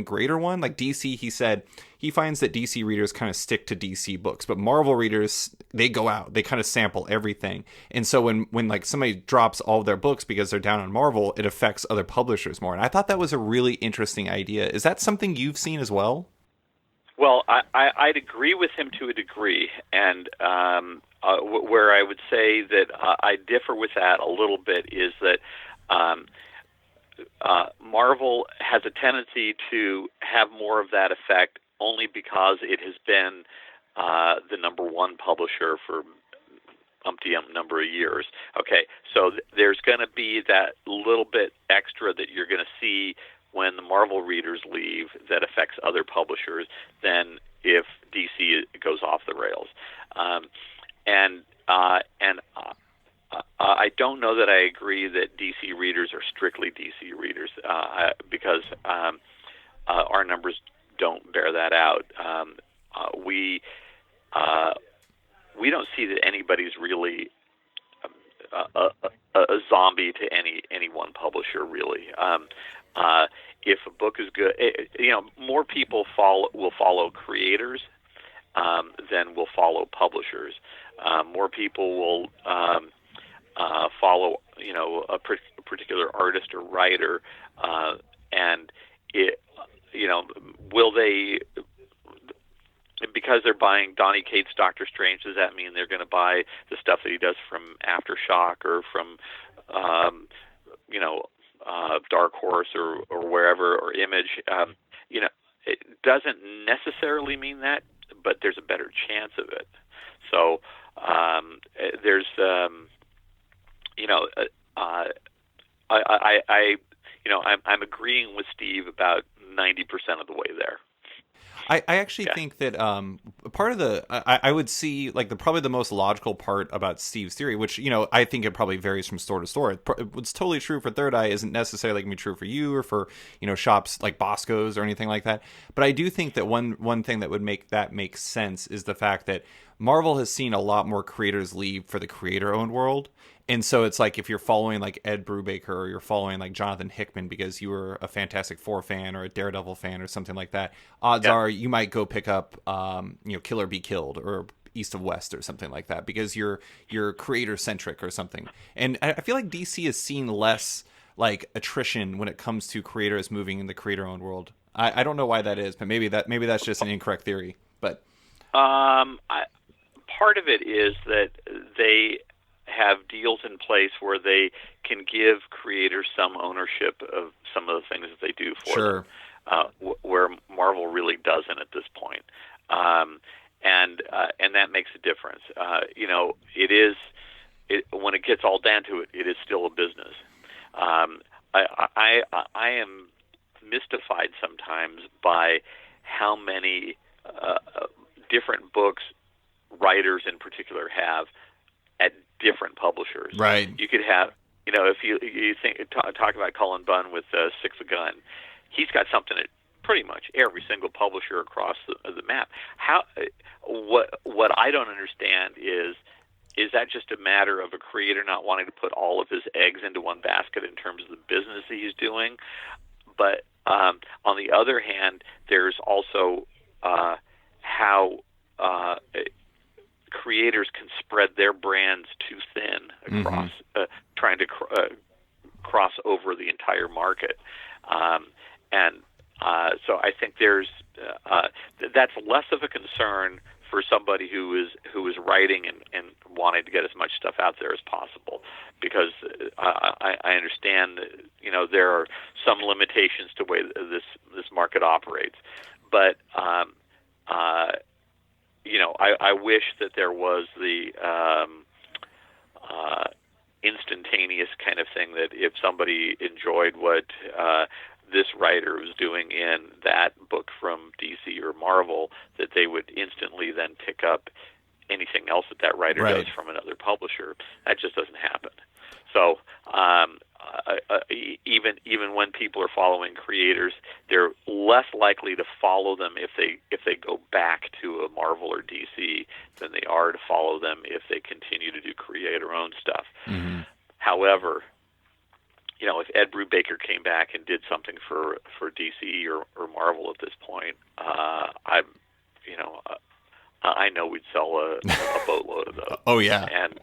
greater one. Like DC, he said he finds that DC readers kind of stick to DC books, but Marvel readers, they go out, they kind of sample everything. And so when like somebody drops all of their books because they're down on Marvel, it affects other publishers more. And I thought that was a really interesting idea. Is that something you've seen as well? Well, I'd agree with him to a degree, and where I would say that I differ with that a little bit is that Marvel has a tendency to have more of that effect only because it has been the number one publisher for umpty-ump number of years. Okay, so there's going to be that little bit extra that you're going to see when the Marvel readers leave that affects other publishers than if DC goes off the rails. I don't know that I agree that DC readers are strictly DC readers because our numbers don't bear that out. We don't see that anybody's really a zombie to any one publisher, really. If a book is good, more people will follow creators than will follow publishers. More people will follow, a particular artist or writer, and will they? because they're buying Donny Cates' Doctor Strange, does that mean they're going to buy the stuff that he does from Aftershock or from, um, you know, Dark Horse or wherever, or Image? You know, it doesn't necessarily mean that, but there's a better chance of it. So there's, you know, I you know, I'm agreeing with Steve about 90% of the way there. I actually Yeah. think that part of I would see like probably the most logical part about Steve's theory, which I think it probably varies from store to store. What's totally true for Third Eye isn't necessarily going to be true for you or for shops like Bosco's or anything like that. But I do think that one thing that would make sense is the fact that Marvel has seen a lot more creators leave for the creator-owned world. And so it's like if you're following like Ed Brubaker or you're following like Jonathan Hickman because you were a Fantastic Four fan or a Daredevil fan or something like that, odds Yeah. are you might go pick up Kill or Be Killed or East of West or something like that because you're creator centric or something. And I feel like DC has seen less like attrition when it comes to creators moving in the creator owned world. I don't know why that is, but maybe that's just an incorrect theory. But Part of it is that they have deals in place where they can give creators some ownership of some of the things that they do for them, sure. where Marvel really doesn't at this point, and that makes a difference. When it gets all down to it, it is still a business. I am mystified sometimes by how many different books writers in particular have at different publishers. Right. You could have, if you talk about Cullen Bunn with Six a Gun, he's got something at pretty much every single publisher across the map. What I don't understand is that just a matter of a creator not wanting to put all of his eggs into one basket in terms of the business that he's doing? But on the other hand, there's also how creators can spread their brands too thin across, trying to cross over the entire market. So I think that's less of a concern for somebody who is writing and wanting to get as much stuff out there as possible, because I understand that, there are some limitations to the way this market operates, but I wish that there was the instantaneous kind of thing that if somebody enjoyed what this writer was doing in that book from DC or Marvel, that they would instantly then pick up anything else that writer right. does from another publisher. That just doesn't happen. So even when people are following creators, they're less likely to follow them if they go back to a Marvel or DC than they are to follow them if they continue to do creator-owned stuff. Mm-hmm. However, if Ed Brubaker came back and did something for DC or Marvel at this point, I know we'd sell a boatload of those. Oh yeah, and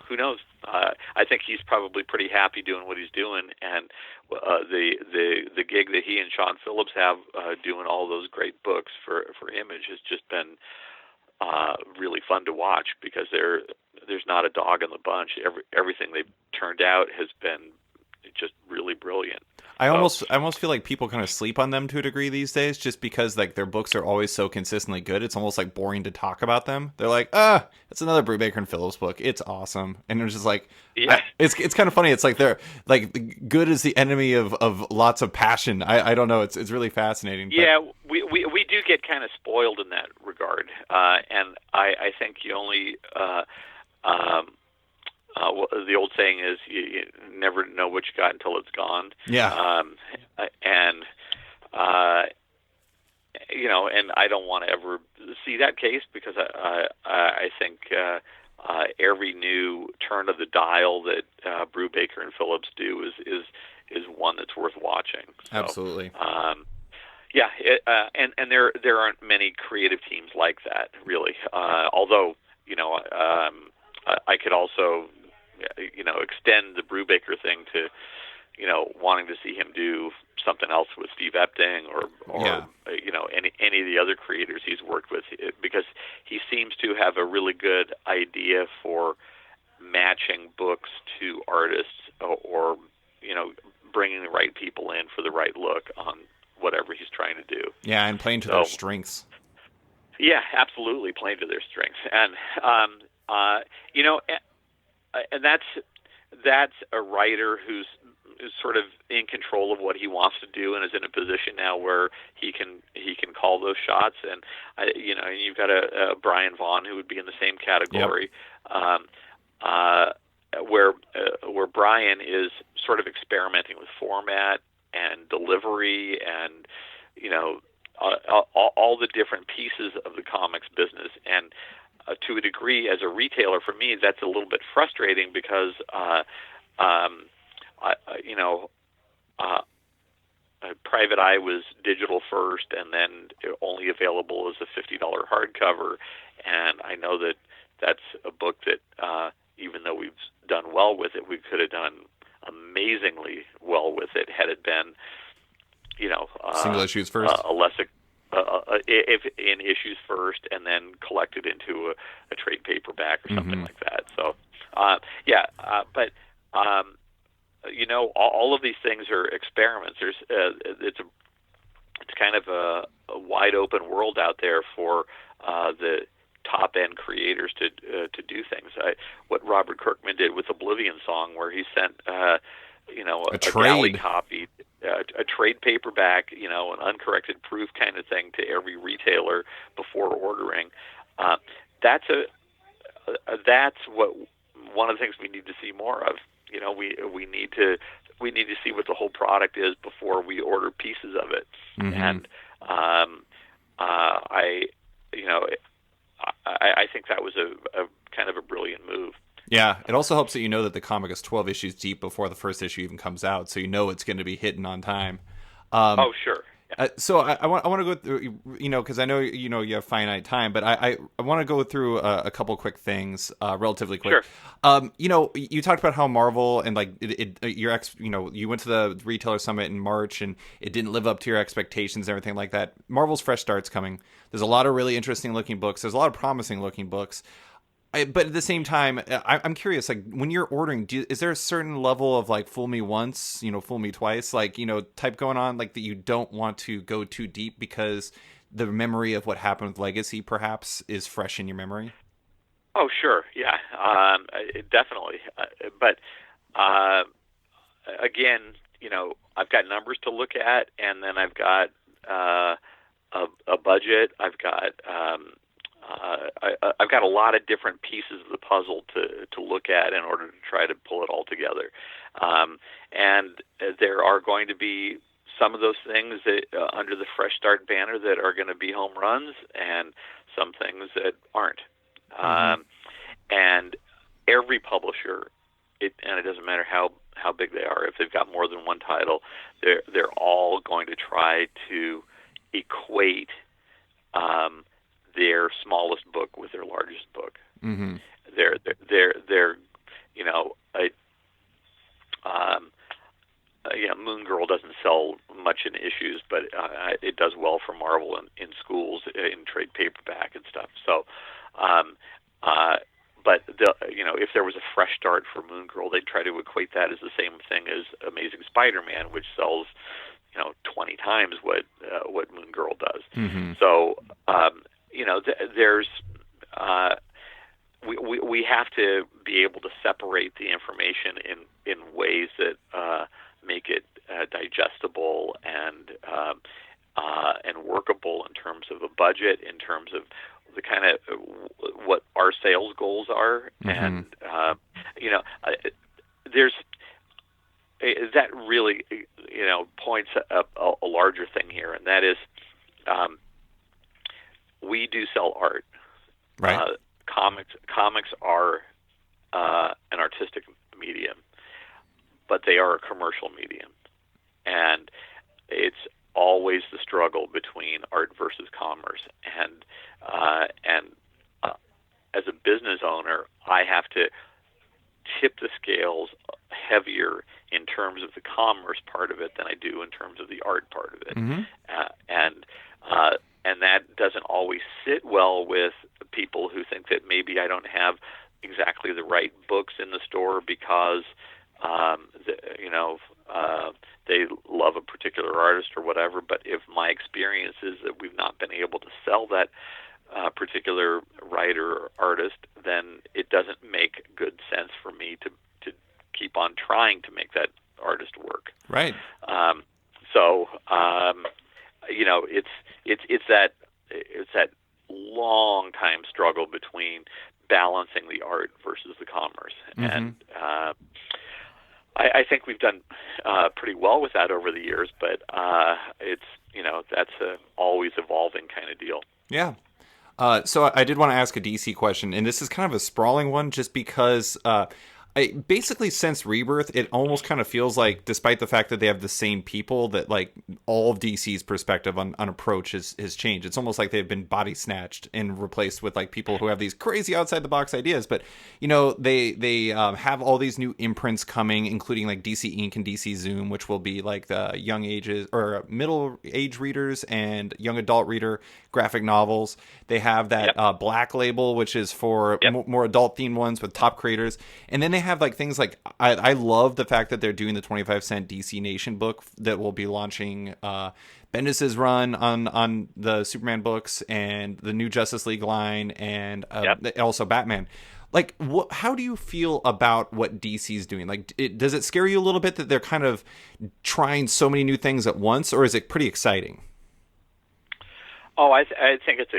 who knows? I think he's probably pretty happy doing what he's doing, and the gig that he and Sean Phillips have doing all those great books for Image has just been really fun to watch, because there's not a dog in the bunch. Everything they've turned out has been just really brilliant. I almost feel like people kind of sleep on them to a degree these days, just because like their books are always so consistently good. It's almost like boring to talk about them. They're like, it's another Brubaker and Phillips book. It's awesome, and it's just like, yeah, it's kind of funny. It's like they're like good is the enemy of lots of passion. I don't know. It's really fascinating. Yeah, we do get kind of spoiled in that regard, and I think you only. The old saying is, you never know what you got until it's gone. Yeah. And I don't want to ever see that case, because I think every new turn of the dial that Brubaker and Phillips do is one that's worth watching. So, absolutely. Yeah, and there aren't many creative teams like that, really. Although I could also extend the Brubaker thing to wanting to see him do something else with Steve Epting or Yeah. any of the other creators he's worked with, because he seems to have a really good idea for matching books to artists, or bringing the right people in for the right look on whatever he's trying to do. Yeah, and playing to their So strengths. yeah, absolutely, playing to their strengths, and uh, you know, and that's a writer who's sort of in control of what he wants to do and is in a position now where he can call those shots. And and you've got a Brian Vaughan who would be in the same Yep. category, um, uh, where Brian is sort of experimenting with format and delivery and all the different pieces of the comics business. And to a degree, as a retailer, for me, that's a little bit frustrating because, I, you know, uh, Private Eye was digital first, and then only available as a $50 hardcover. And I know that that's a book that, even though we've done well with it, we could have done amazingly well with it had it been, Single issues first. a less if in issues first, and then collected into a trade paperback or something like that. So, but all of these things are experiments. It's kind of a wide open world out there for the top end creators to do things. What Robert Kirkman did with Oblivion Song, where he sent a galley trade. copy, a trade paperback, an uncorrected proof kind of thing to every retailer before ordering. That's what one of the things we need to see more of. We need to see what the whole product is before we order pieces of it. And I think that was a kind of a brilliant move. Yeah, it also helps that you know that the comic is 12 issues deep before the first issue even comes out, so you know it's going to be hitting on time. Oh, sure. So I want to go through, because I know you have finite time, but I want to go through a couple quick things relatively quick. Sure. You talked about how Marvel and like you went to the retailer summit in March and it didn't live up to your expectations and everything like that. Marvel's fresh start's coming. There's a lot of really interesting looking books. There's a lot of promising looking books. But at the same time, I'm curious, like when you're ordering, is there a certain level of like fool me once, fool me twice, like, type going on, like that you don't want to go too deep because the memory of what happened with Legacy perhaps is fresh in your memory? Oh, sure. Yeah, definitely. But again, I've got numbers to look at, and then I've got a budget. I've got a lot of different pieces of the puzzle to look at in order to try to pull it all together. And there are going to be some of those things that under the Fresh Start banner that are going to be home runs, and some things that aren't. And every publisher, and it doesn't matter how big they are, if they've got more than one title, they're all going to try to equate their smallest book with their largest book. Moon Girl doesn't sell much in issues, but it does well for Marvel in schools, in trade paperback and stuff. So, but if there was a fresh start for Moon Girl, they'd try to equate that as the same thing as Amazing Spider-Man, which sells 20 times what Moon Girl does. So, there's we have to be able to separate the information in ways that make it digestible and workable in terms of a budget, in terms of the kind of what our sales goals are, and there's that really points up a larger thing here, and that is we do sell art. Right. Comics are an artistic medium, but they are a commercial medium, and it's always the struggle between art versus commerce. And as a business owner, I have to tip the scales heavier in terms of the commerce part of it than I do in terms of the art part of it, Mm-hmm. uh, and uh, and that doesn't always sit well with people who think that maybe I don't have exactly the right books in the store because you know, they love a particular artist or whatever. But if my experience is that we've not been able to sell that particular writer or artist, then it doesn't make good sense for me to keep on trying to make that artist work. Right. Um, so you know, it's that long time struggle between balancing the art versus the commerce, Mm-hmm. and I think we've done pretty well with that over the years. But it's, you know, that's a always evolving kind of deal. Yeah. So I did want to ask a DC question, and this is kind of a sprawling one, just because basically since Rebirth, it almost kind of feels like, despite the fact that they have the same people, that like all of DC's perspective on approach has changed. It's almost like they've been body snatched and replaced with like people who have these crazy outside the box ideas. But you know, they have all these new imprints coming, including like DC Ink and DC Zoom, which will be like the young ages or middle age readers and young adult reader graphic novels. They have that Black Label, which is for more adult themed ones with top creators. And then they have like things like, I love the fact that they're doing the 25-cent DC Nation book that will be launching Bendis's run on the Superman books and the new Justice League line, and also Batman. Like, how do you feel about what DC's doing? Like, does it scare you a little bit that they're kind of trying so many new things at once, or is it pretty exciting? Oh, I think it's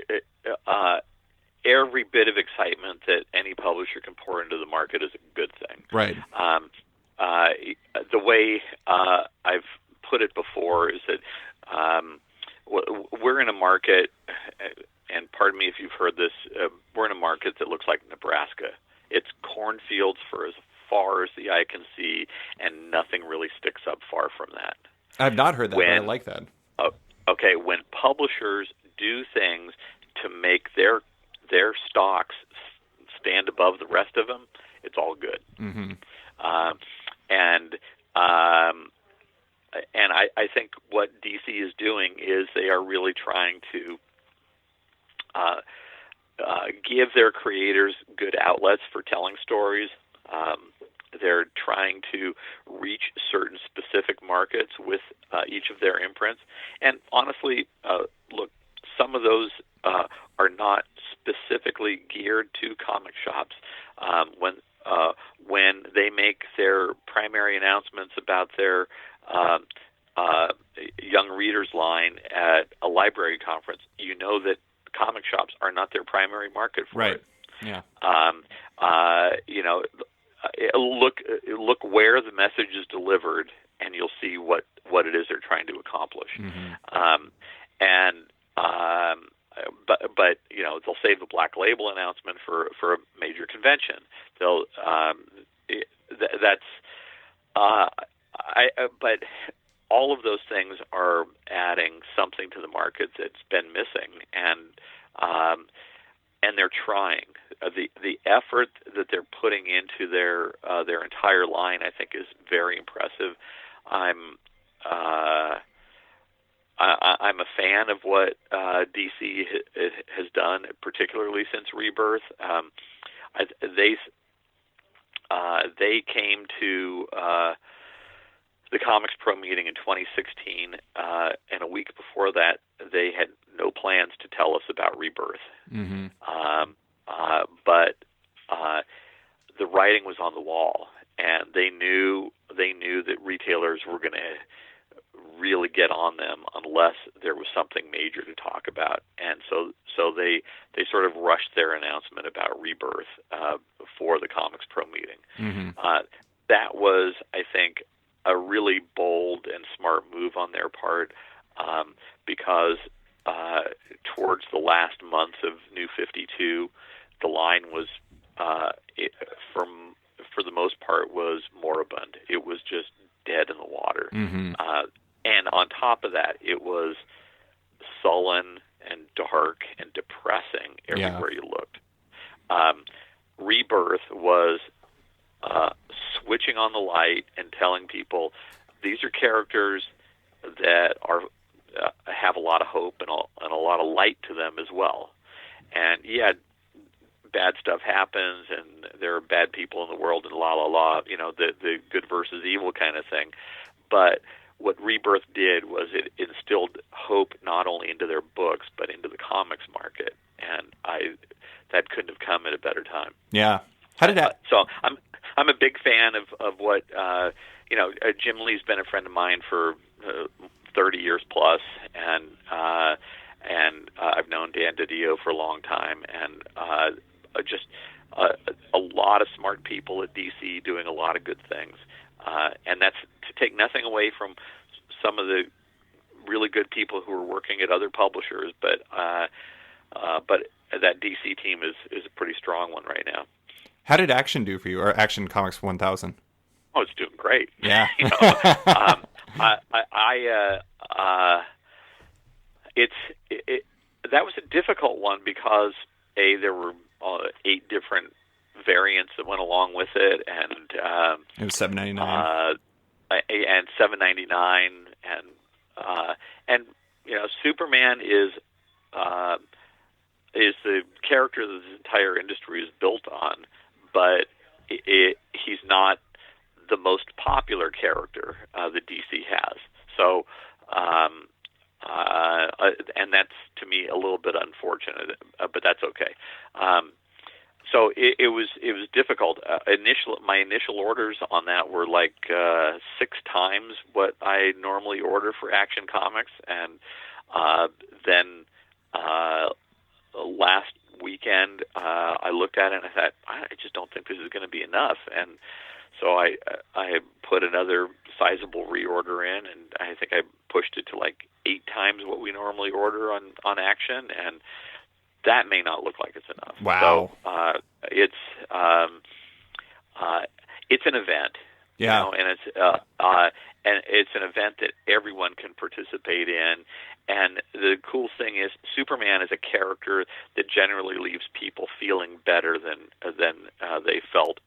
every bit of excitement that any publisher can pour into the market is a good thing. Right. The way I've put it before is that we're in a market, and pardon me if you've heard this, we're in a market that looks like Nebraska. It's cornfields for as far as the eye can see, and nothing really sticks up far from that. I've not heard that, but I like that. Okay, when publishers do things to make their stocks stand above the rest of them, it's all good. Mm-hmm. And I think what DC is doing is they are really trying to give their creators good outlets for telling stories. They're trying to reach certain specific markets with each of their imprints. And honestly, look, some of those are not specifically geared to comic shops. When they make their primary announcements about their young readers line at a library conference, you know that comic shops are not their primary market for it. Yeah. You know, look where the message is delivered, and you'll see what it is they're trying to accomplish. Mm-hmm. But you know, they'll save the Black Label announcement for a major convention. They'll but all of those things are adding something to the market that's been missing, and they're trying. The effort that they're putting into their entire line, I think, is very impressive. I'm a fan of what DC has done, particularly since Rebirth. They came to the Comics Pro meeting in 2016, and a week before that, they had no plans to tell us about Rebirth. Mm-hmm. But the writing was on the wall, and they knew that retailers were going to really get on them unless there was something major to talk about. And so they sort of rushed their announcement about Rebirth for the Comics Pro meeting. Mm-hmm. That was, I think, a really bold and smart move on their part, because towards the last month of New 52, the line was, for the most part, was moribund. It was just dead in the water. Mm-hmm. And on top of that, it was sullen and dark and depressing everywhere you looked. Rebirth was switching on the light and telling people these are characters that are have a lot of hope and a lot of light to them as well. And yeah, bad stuff happens, and there are bad people in the world, and the good versus evil kind of thing. But what Rebirth did was it instilled hope not only into their books but into the comics market, and that couldn't have come at a better time. Yeah. How did that? So I'm a big fan of what Jim Lee's been a friend of mine for 30 years plus, and I've known Dan DiDio for a long time, and just a lot of smart people at DC doing a lot of good things, and that's to take nothing away from some of the really good people who are working at other publishers, but that DC team is a pretty strong one right now. How did Action do for you, or Action Comics 1000? Oh, it's doing great. Yeah. That was a difficult one because there were 8 different variants that went along with it, and it was $7.99. And $7.99, and Superman is the character that this entire industry is built on, but he's not the most popular character that DC has. So, and that's to me a little bit unfortunate, but that's okay. So it was difficult. My initial orders on that were like 6 times what I normally order for Action Comics, and then last weekend I looked at it and I thought, I just don't think this is going to be enough, and so I put another sizable reorder in, and I think I pushed it to like 8 times what we normally order on Action, and that may not look like it's enough. Wow. So it's an event, yeah, and it's an event that everyone can participate in. And the cool thing is, Superman is a character that generally leaves people feeling better than they felt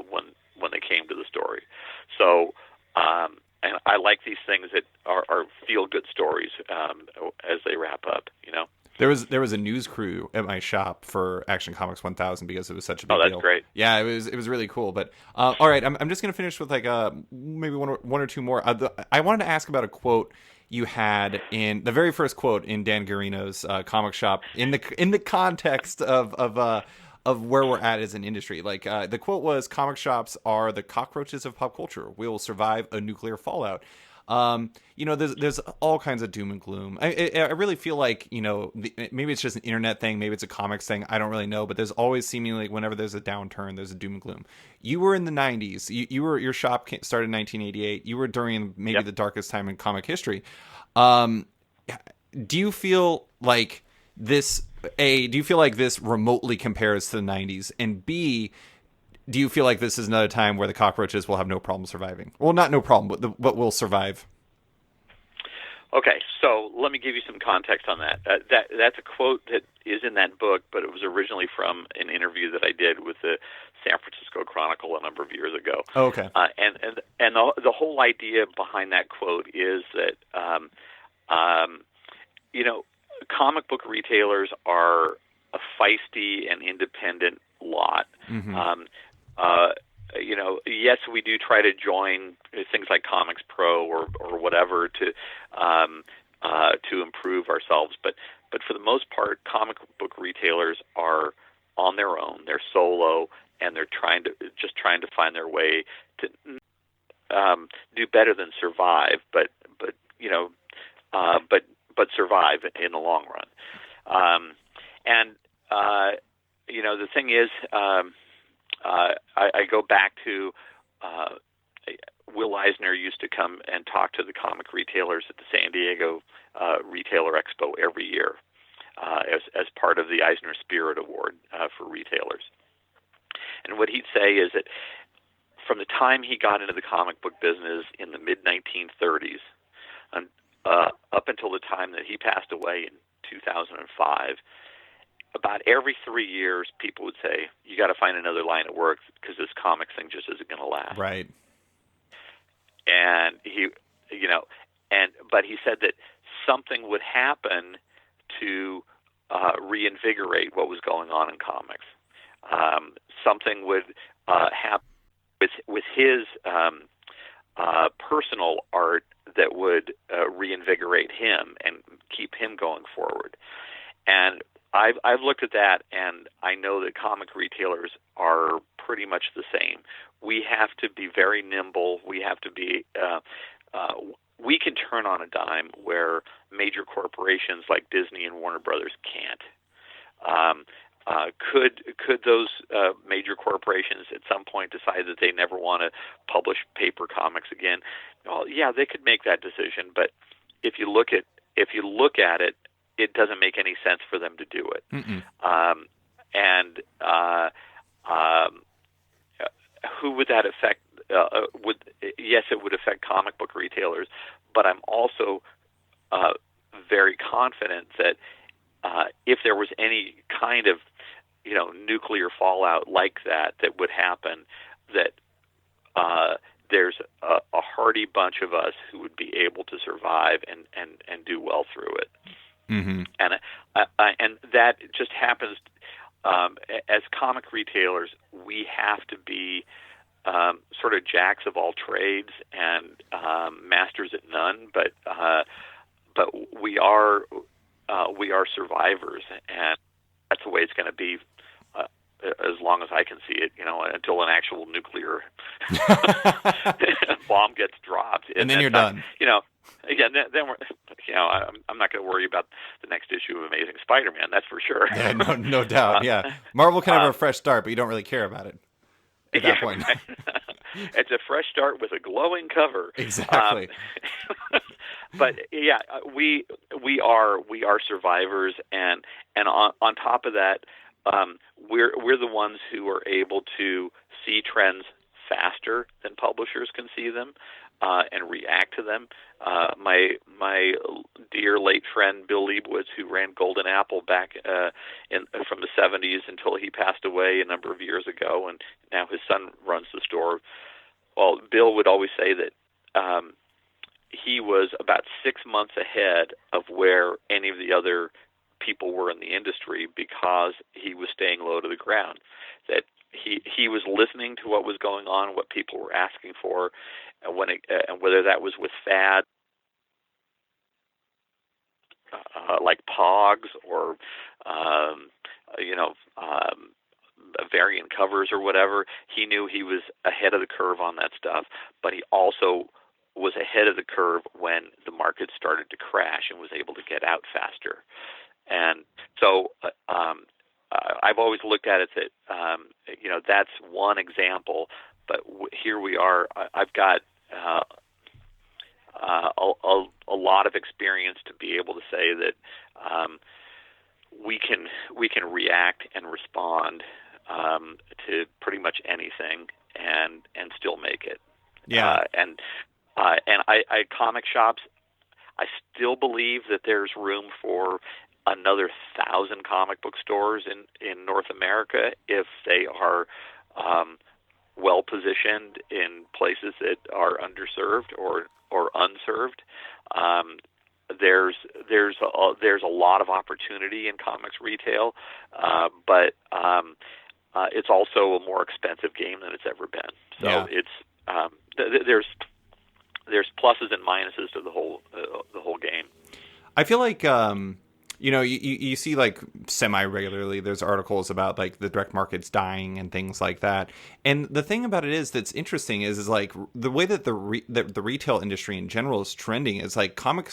when they came to the story. So, and I like these things that are feel-good stories as they wrap up. There was a news crew at my shop for Action Comics 1000 because it was such a big deal. Oh, that's great. Yeah, it was really cool. But all right, I'm just gonna finish with like maybe one or two more. I wanted to ask about a quote you had in the very first quote in Dan Garino's comic shop in the context of where we're at as an industry. Like the quote was, "Comic shops are the cockroaches of pop culture. We will survive a nuclear fallout." There's all kinds of doom and gloom. I really feel like, maybe it's just an internet thing, maybe it's a comics thing, I don't really know, but there's always seemingly, whenever there's a downturn, there's a doom and gloom. You were in the 90s. Your shop started in 1988. You were during maybe the darkest time in comic history. Do you feel like this remotely compares to the 90s? And B, do you feel like this is another time where the cockroaches will have no problem surviving? Well, not no problem, but will survive. Okay, so let me give you some context on that. That's a quote that is in that book, but it was originally from an interview that I did with the San Francisco Chronicle a number of years ago. Oh, okay. And the whole idea behind that quote is that comic book retailers are a feisty and independent lot. Mm-hmm. Yes, we do try to join things like Comics Pro or whatever to improve ourselves, but for the most part, comic book retailers are on their own. They're solo, and they're trying to find their way to do better than survive, but survive in the long run. The thing is. I go back to Will Eisner used to come and talk to the comic retailers at the San Diego Retailer Expo every year as part of the Eisner Spirit Award for retailers. And what he'd say is that from the time he got into the comic book business in the mid-1930s up until the time that he passed away in 2005, about every 3 years, people would say, "You got to find another line of work because this comics thing just isn't going to last." Right. And he, you know, but he said that something would happen to reinvigorate what was going on in comics. Something would happen with his personal art that would reinvigorate him and keep him going forward. And I've looked at that, and I know that comic retailers are pretty much the same. We have to be very nimble. We have to be we can turn on a dime where major corporations like Disney and Warner Brothers can't. Could those major corporations at some point decide that they never want to publish paper comics again? Well, yeah, they could make that decision. But if you look at it, it doesn't make any sense for them to do it. Who would that affect? Yes, it would affect comic book retailers, but I'm also very confident that if there was any kind of nuclear fallout like that would happen, that there's a hardy bunch of us who would be able to survive and do well through it. Mm-hmm. And that just happens. As comic retailers, we have to be sort of jacks of all trades and masters at none. But we are survivors, and that's the way it's going to be as long as I can see it. Until an actual nuclear bomb gets dropped, and then you're done. Again, then we're. I'm not going to worry about the next issue of Amazing Spider-Man. That's for sure. Yeah, no doubt. Yeah, Marvel can have a fresh start, but you don't really care about it at that point. Right. It's a fresh start with a glowing cover. Exactly. But yeah, we are survivors, and on top of that, we're the ones who are able to see trends faster than publishers can see them. And react to them. My dear late friend Bill Leibowitz, who ran Golden Apple back from the 70s until he passed away a number of years ago, and now his son runs the store. Well, Bill would always say that he was about 6 months ahead of where any of the other people were in the industry because he was staying low to the ground. That he was listening to what was going on, what people were asking for, and whether that was with fads like Pogs or variant covers or whatever. He knew he was ahead of the curve on that stuff, but he also was ahead of the curve when the market started to crash and was able to get out faster. And so I've always looked at it that that's one example, but here we are. I've got a lot of experience to be able to say that we can react and respond to pretty much anything and still make it. Yeah. And I comic shops, I still believe that there's room for another 1,000 comic book stores in North America if they are well positioned in places that are underserved or unserved. There's a lot of opportunity in comics retail, but it's also a more expensive game than it's ever been. So yeah. It's there's pluses and minuses to the whole game. I feel like you see like semi-regularly there's articles about like the direct market's dying and things like that. And the thing about it is that's interesting is like the way that the retail industry in general is trending is like comic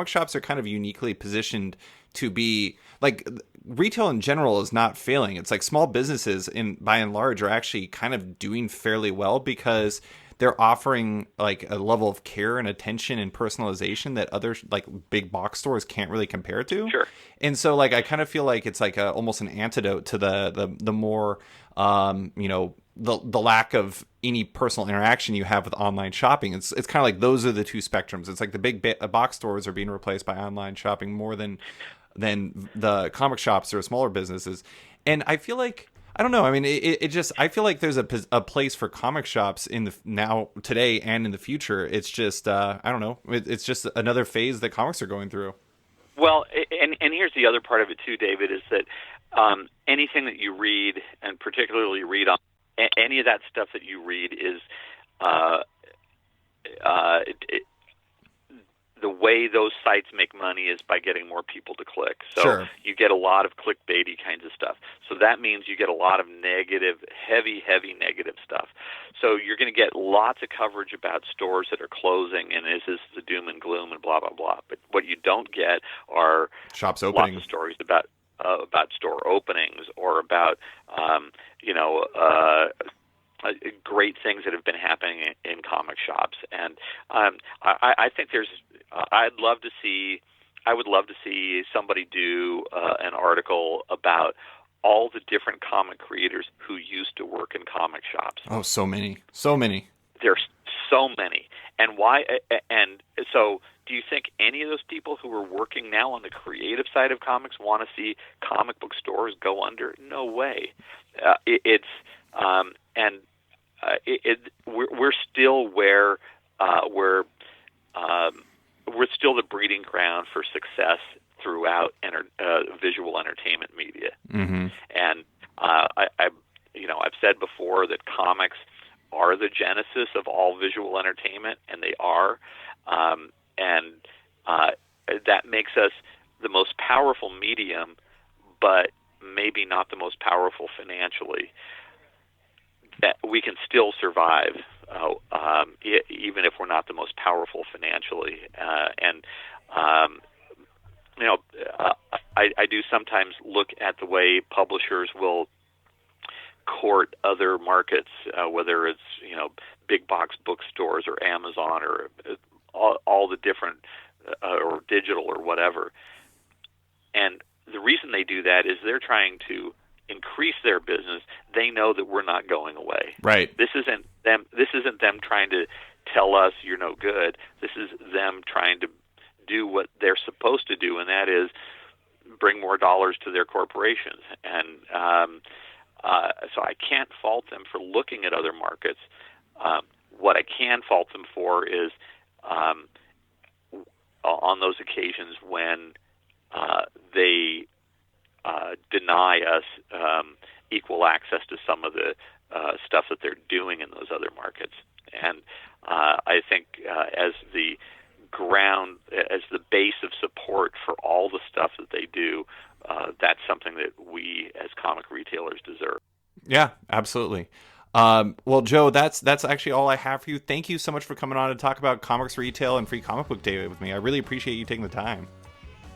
shops are kind of uniquely positioned to be like retail in general is not failing. It's like small businesses by and large are actually kind of doing fairly well because they're offering like a level of care and attention and personalization that other like big box stores can't really compare to. Sure. And so like I kind of feel like it's like almost an antidote to the more the lack of any personal interaction you have with online shopping. It's kind of like those are the two spectrums. It's like the big box stores are being replaced by online shopping more than than the comic shops or smaller businesses. And I feel like, I don't know. I mean, it just, I feel like there's a place for comic shops in the now, today, and in the future. It's just, I don't know. It's just another phase that comics are going through. Well, and here's the other part of it too, David, is that anything that you read, and particularly read on any of that stuff that you read, is the way those sites make money is by getting more people to click. So Sure. You get a lot of clickbaity kinds of stuff. So that means you get a lot of negative, heavy negative stuff. So you're going to get lots of coverage about stores that are closing, and this is the doom and gloom and blah, blah, blah. But what you don't get are Shops opening. lots of stories about store openings, or about great things that have been happening in comic shops. And I think I would love to see somebody do an article about all the different comic creators who used to work in comic shops. Oh, so many. There's so many. And why? And so, do you think any of those people who are working now on the creative side of comics want to see comic book stores go under? No way. We're still where we're still the breeding ground for success throughout visual entertainment media. Mm-hmm. And I've said before that comics are the genesis of all visual entertainment, and they are. That makes us the most powerful medium, but maybe not the most powerful financially. That we can still survive, even if we're not the most powerful financially. I do sometimes look at the way publishers will court other markets, whether it's big box bookstores or Amazon or all the different or digital or whatever. And the reason they do that is they're trying to increase their business. They know that we're not going away. Right. This isn't them trying to tell us you're no good. This is them trying to do what they're supposed to do, and that is bring more dollars to their corporations. And so I can't fault them for looking at other markets. What I can fault them for is on those occasions when they deny us equal access to some of the stuff that they're doing in those other markets. And I think as the base of support for all the stuff that they do, that's something that we as comic retailers deserve. Yeah, absolutely. Well, Joe, that's actually all I have for you. Thank you so much for coming on to talk about comics retail and Free Comic Book Day with me. I really appreciate you taking the time.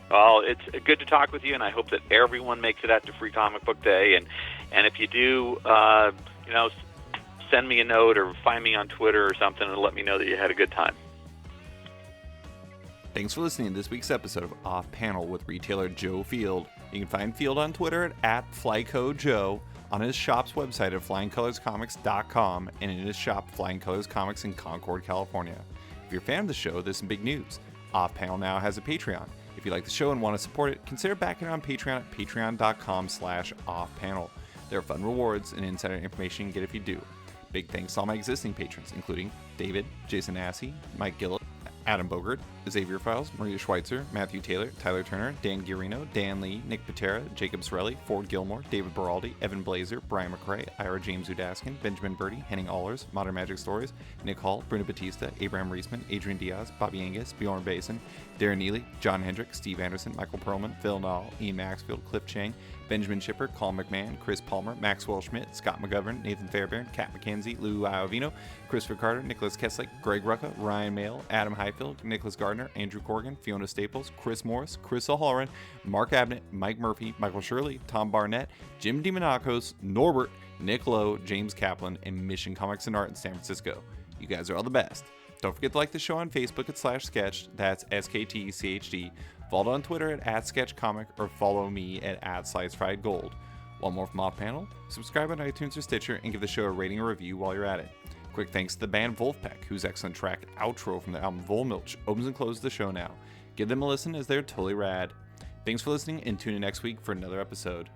Well, it's good to talk with you, and I hope that everyone makes it out to Free Comic Book Day. And if you do, send me a note or find me on Twitter or something and let me know that you had a good time. Thanks for listening to this week's episode of Off Panel with retailer Joe Field. You can find Field on Twitter at FlyCoJoe, on his shop's website at flyingcolorscomics.com, and in his shop, Flying Colors Comics in Concord, California. If you're a fan of the show, there's some big news. Off Panel now has a Patreon. If you like the show and want to support it, consider backing it on Patreon at patreon.com/offpanel. There are fun rewards and insider information you get if you do. Big thanks to all my existing patrons, including David, Jason Assey, Mike Gillett, Adam Bogert, Xavier Files, Maria Schweitzer, Matthew Taylor, Tyler Turner, Dan Guarino, Dan Lee, Nick Patera, Jacob Sorelli, Ford Gilmore, David Baraldi, Evan Blazer, Brian McRae, Ira James Udaskin, Benjamin Birdie, Henning Allers, Modern Magic Stories, Nick Hall, Bruno Batista, Abraham Reisman, Adrian Diaz, Bobby Angus, Bjorn Basin, Darren Neely, John Hendrick, Steve Anderson, Michael Perlman, Phil Nall, Ian Maxfield, Cliff Chang, Benjamin Shipper, Colin McMahon, Chris Palmer, Maxwell Schmidt, Scott McGovern, Nathan Fairbairn, Kat McKenzie, Lou Iovino, Christopher Carter, Nicholas Kesslick, Greg Rucka, Ryan Mayle, Adam Highfield, Nicholas Gardner, Andrew Corrigan, Fiona Staples, Chris Morris, Chris O'Halloran, Mark Abnett, Mike Murphy, Michael Shirley, Tom Barnett, Jim DiMonacos, Norbert, Nick Lowe, James Kaplan, and Mission Comics and Art in San Francisco. You guys are all the best. Don't forget to like the show on Facebook at /sketch, that's SKTCHD. Follow on Twitter at @sketchcomic, or follow me at @slicefriedgold. One more from Off Panel, subscribe on iTunes or Stitcher and give the show a rating or review while you're at it. Quick thanks to the band Wolfpack, whose excellent track Outro from the album Volmilch opens and closes the show now. Give them a listen as they're totally rad. Thanks for listening, and tune in next week for another episode.